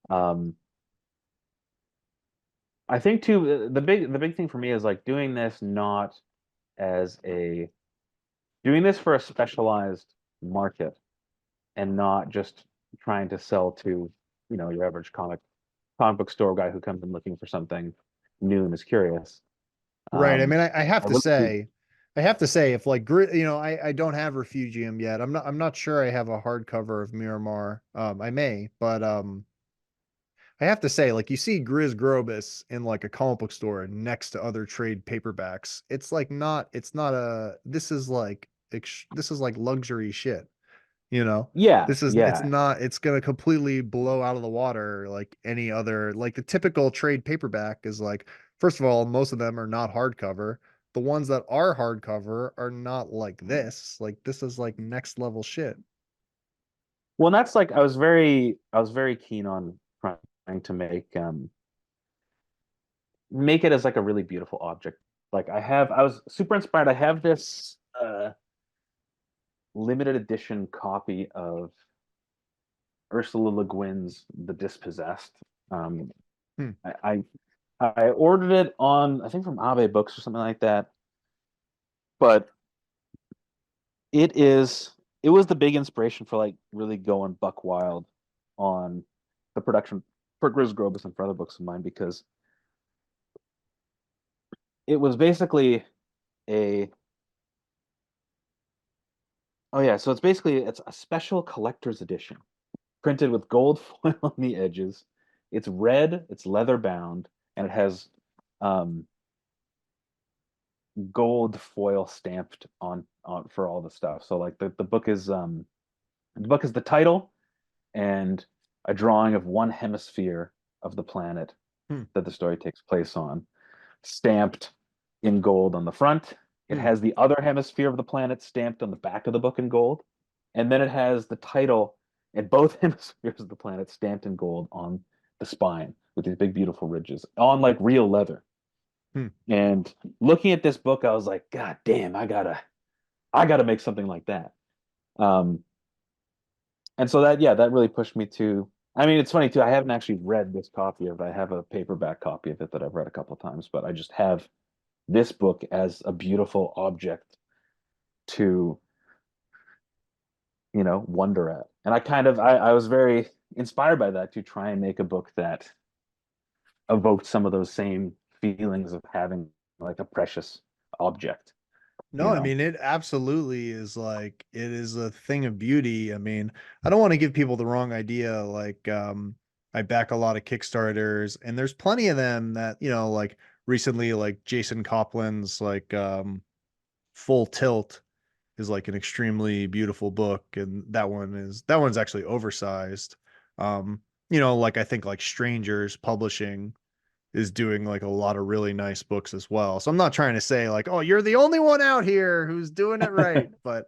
Um I think too the big thing for me is like doing this not as a doing this for a specialized market and not just trying to sell to, your average comic book store guy who comes in looking for something new and is curious. Right. I Um, mean, I have I to really do. say, if like I don't have Refugium yet. I'm not sure I have a hardcover of Miramar. I may, but I have to say, like you see Griz Grobus in like a comic book store next to other trade paperbacks. It's not this is like luxury shit, you know? Yeah, It's yeah. not, it's gonna completely blow out of the water like any other, like the typical trade paperback is like, first of all, most of them are not hardcover. The ones that are hardcover are not like this. Like this is like next level shit. Well, and that's like I was very keen on trying to make it as like a really beautiful object. Like I was super inspired. I have this limited edition copy of Ursula Le Guin's The Dispossessed. Um, Hmm. I I ordered it on, I think, from Abe Books or something like that. But it is it was the big inspiration for like really going buck wild on the production for Griz Grobus and for other books of mine, because it was basically a oh yeah, so it's a special collector's edition printed with gold foil on the edges. It's red, it's leather bound, and it has um, gold foil stamped on for all the stuff. So like the book is the title and a drawing of one hemisphere of the planet Hmm. that the story takes place on, stamped in gold on the front. It Hmm. has the other hemisphere of the planet stamped on the back of the book in gold. And then it has the title and both hemispheres of the planet stamped in gold on the spine with these big, beautiful ridges on like real leather. Hmm. And looking at this book, I was like, God damn, I gotta make something like that. Um, and so that, yeah, that really pushed me to. I mean, it's funny too. I haven't actually read this copy of it. I have a paperback copy of it that I've read a couple of times, but I just have this book as a beautiful object to, wonder at. And I was very inspired by that to try and make a book that evoked some of those same feelings of having like a precious object, No, you I know. mean, it absolutely is like, it is a thing of beauty. I mean, I don't want to give people the wrong idea. Like, I back a lot of Kickstarters and there's plenty of them that, like recently, like Jason Copland's like, Full Tilt is like an extremely beautiful book. And that one's actually oversized. Like I think like Strangers Publishing is doing like a lot of really nice books as well. So I'm not trying to say like, oh, you're the only one out here who's doing it right, but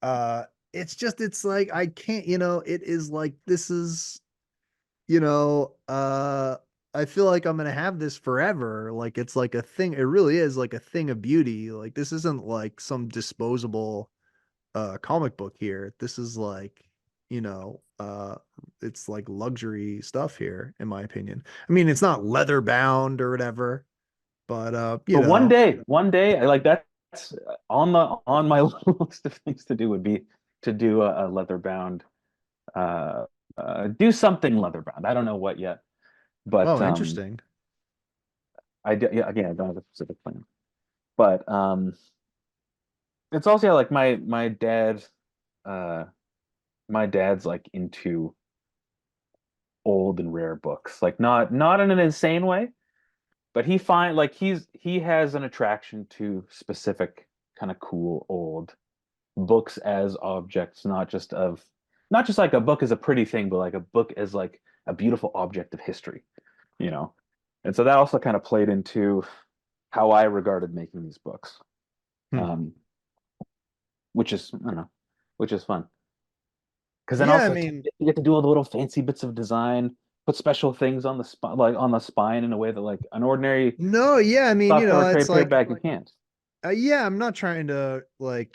uh it's like I can't, it is like this is, you know, uh I feel like I'm gonna have this forever. Like it's like a thing, it really is like a thing of beauty. Like this isn't like some disposable comic book here. This is like, it's like luxury stuff here, in my opinion. I mean, it's not leather bound or whatever, but But one day, I like that's on my list of things to do would be to do a leather bound, uh, do something leather bound. I don't know what yet, but oh, interesting. yeah, again, I don't have a specific plan. But it's also, yeah, like uh, my dad's like into old and rare books, like not in an insane way, but he has an attraction to specific kind of cool old books as objects, not just like a book as a pretty thing, but like a book as like a beautiful object of history, you know. And so that also kind of played into how I regarded making these books, Hmm. um, which is, I don't know, which is fun. Because then Yeah, I also mean, you get to do all the little fancy bits of design, put special things on the spine, like on the spine in a way that like an ordinary no, yeah, I mean, softcover it's trade like, paperback you can't. yeah, I'm not trying to like,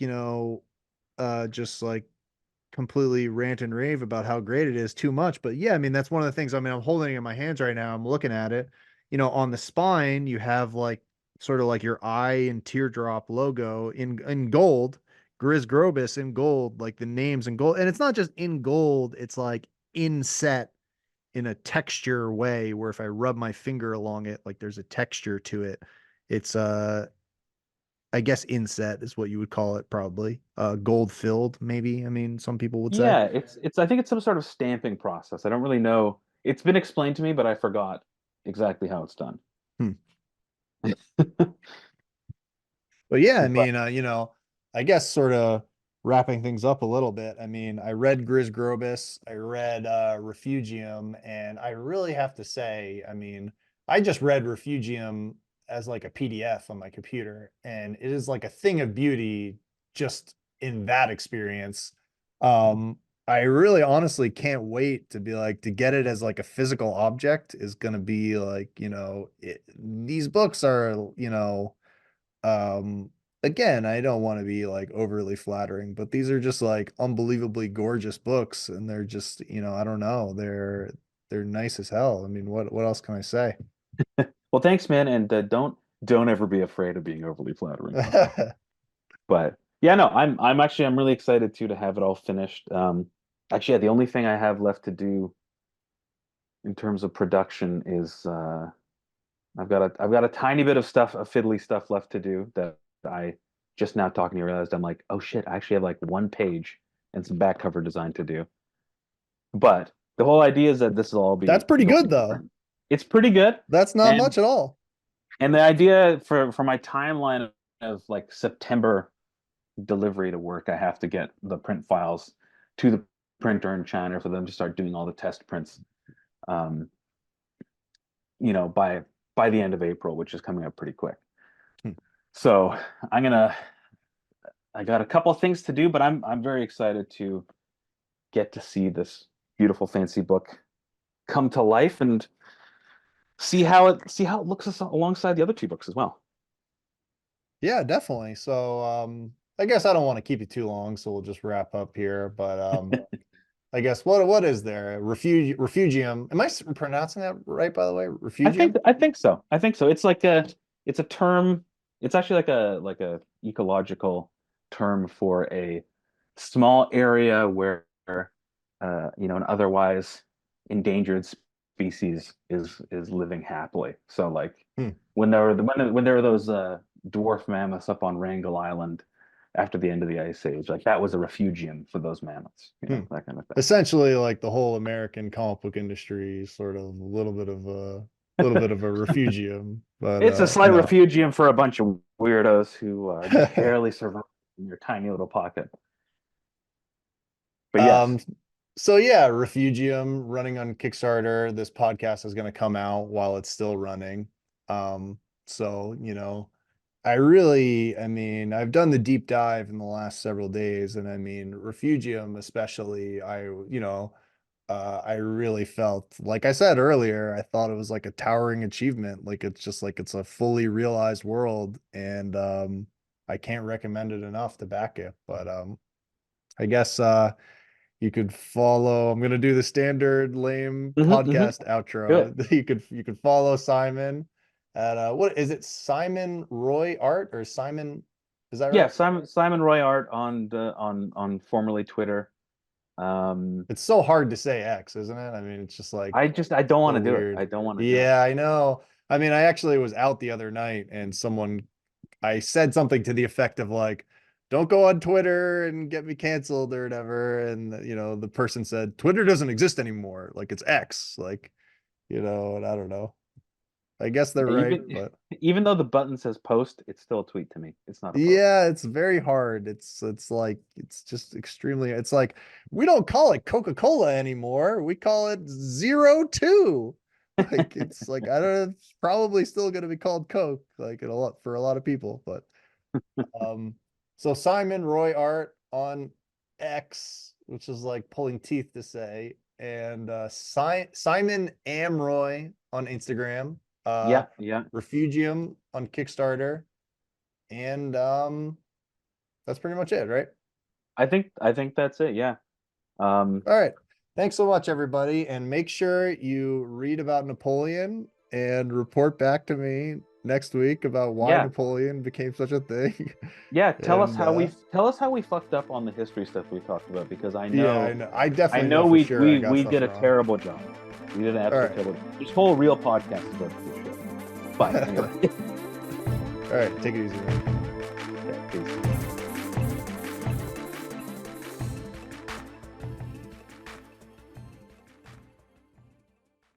just like completely rant and rave about how great it is too much. But yeah, I mean, that's one of the things. I mean, I'm holding it in my hands right now. I'm looking at it. On the spine, you have like sort of like your eye and teardrop logo in gold. Griz Grobus in gold, like the names in gold. And it's not just in gold, it's like inset in a texture way where if I rub my finger along it, like there's a texture to it. It's I guess inset is what you would call it, probably. Gold filled, maybe. I mean, some people would say. Yeah, it's I think it's some sort of stamping process. I don't really know. It's been explained to me, but I forgot exactly how it's done. Hmm. But yeah, I But mean, I guess sort of wrapping things up a little bit. I mean, I read Griz Grobus, I read Refugium, and I really have to say, I mean, I just read Refugium as like a PDF on my computer, and it is like a thing of beauty just in that experience. Um, I really honestly can't wait to be like to get it as like a physical object is going to be like, these books are, um, again, I don't want to be like overly flattering, but these are just like unbelievably gorgeous books, and they're just, I don't know, they're nice as hell. I mean, what else can I say? well, thanks, man, and don't ever be afraid of being overly flattering. But yeah, no, I'm really excited too to have it all finished. Actually, yeah, the only thing I have left to do in terms of production is I've got a tiny bit of stuff, of fiddly stuff left to do that I just now talking to you realized I'm like, oh shit, I actually have like one page and some back cover design to do. But the whole idea is that this will all That's be pretty it'll good be though. it's pretty good. That's not And much at all. and the idea for my timeline of like September delivery to work, I have to get the print files to the printer in China for them to start doing all the test prints. Um, by the end of April, which is coming up pretty quick. Hmm. So I'm gonna I got a couple of things to do, but I'm very excited to get to see this beautiful fancy book come to life and see how it looks alongside the other two books as well. Yeah, definitely. So, I guess I don't want to keep you too long, so we'll just wrap up here. But I guess what is there? Refugium. Am I pronouncing that right, by the way? Refugium? I think so. I think so. It's a term. It's actually like a ecological term for a small area where an otherwise endangered species is living happily. So like Hmm. when there were those dwarf mammoths up on Wrangel Island after the end of the ice age, like that was a refugium for those mammoths, Hmm. that kind of Essentially, like the whole American comic book industry, sort of a little bit of a refugium. But It's a slight refugium for a bunch of weirdos who just barely survive in your tiny little pocket. But Um, yes. so yeah, Refugium running on Kickstarter. This podcast is going to come out while it's still running. So, I mean, I've done the deep dive in the last several days, and I mean, Refugium, especially, I really felt, like I said earlier, I thought it was like a towering achievement. Like it's just like it's a fully realized world, and I can't recommend it enough to back it. But I guess you could follow. I'm gonna do the standard lame Hmm. podcast Do it. outro. You could follow Simon at what is it? Simon Roy Art or Simon? Is that Yeah, right? Simon Roy Art on formerly Twitter. Um, It's so hard to say X, isn't it? I mean, it's just like I don't want so to do it. I weird. don't want to do it. Yeah, I know. I mean, I actually was out the other night and I said something to the effect of like, don't go on Twitter and get me canceled or whatever. And, the person said, Twitter doesn't exist anymore. Like it's X. Like, and I don't know. I guess they're Yeah, right, even but even though the button says post, it's still a tweet to me. It's not a post. yeah, it's very hard. It's like it's just extremely it's like we don't call it Coca-Cola anymore. We call it 02. Like it's like I don't know, it's probably still gonna be called Coke, like for a lot of people. But um so Simon Roy Art on X, which is like pulling teeth to say, and Simon Amroy on Instagram, Yeah, yeah. Refugium on Kickstarter. And that's pretty much it, right? I think that's it. Yeah. Um, All right. Thanks so much, everybody. And make sure you read about Napoleon and report back to me next week about why Yeah, Napoleon became such a thing. yeah. And Tell us how we fucked up on the history stuff we talked about, because yeah, I know. I definitely know for we sure I got we stuff did a wrong. terrible job. We did an All absolute right. terrible. This whole real podcast is about this shit. But anyway, All right, take it easy, man. okay, peace.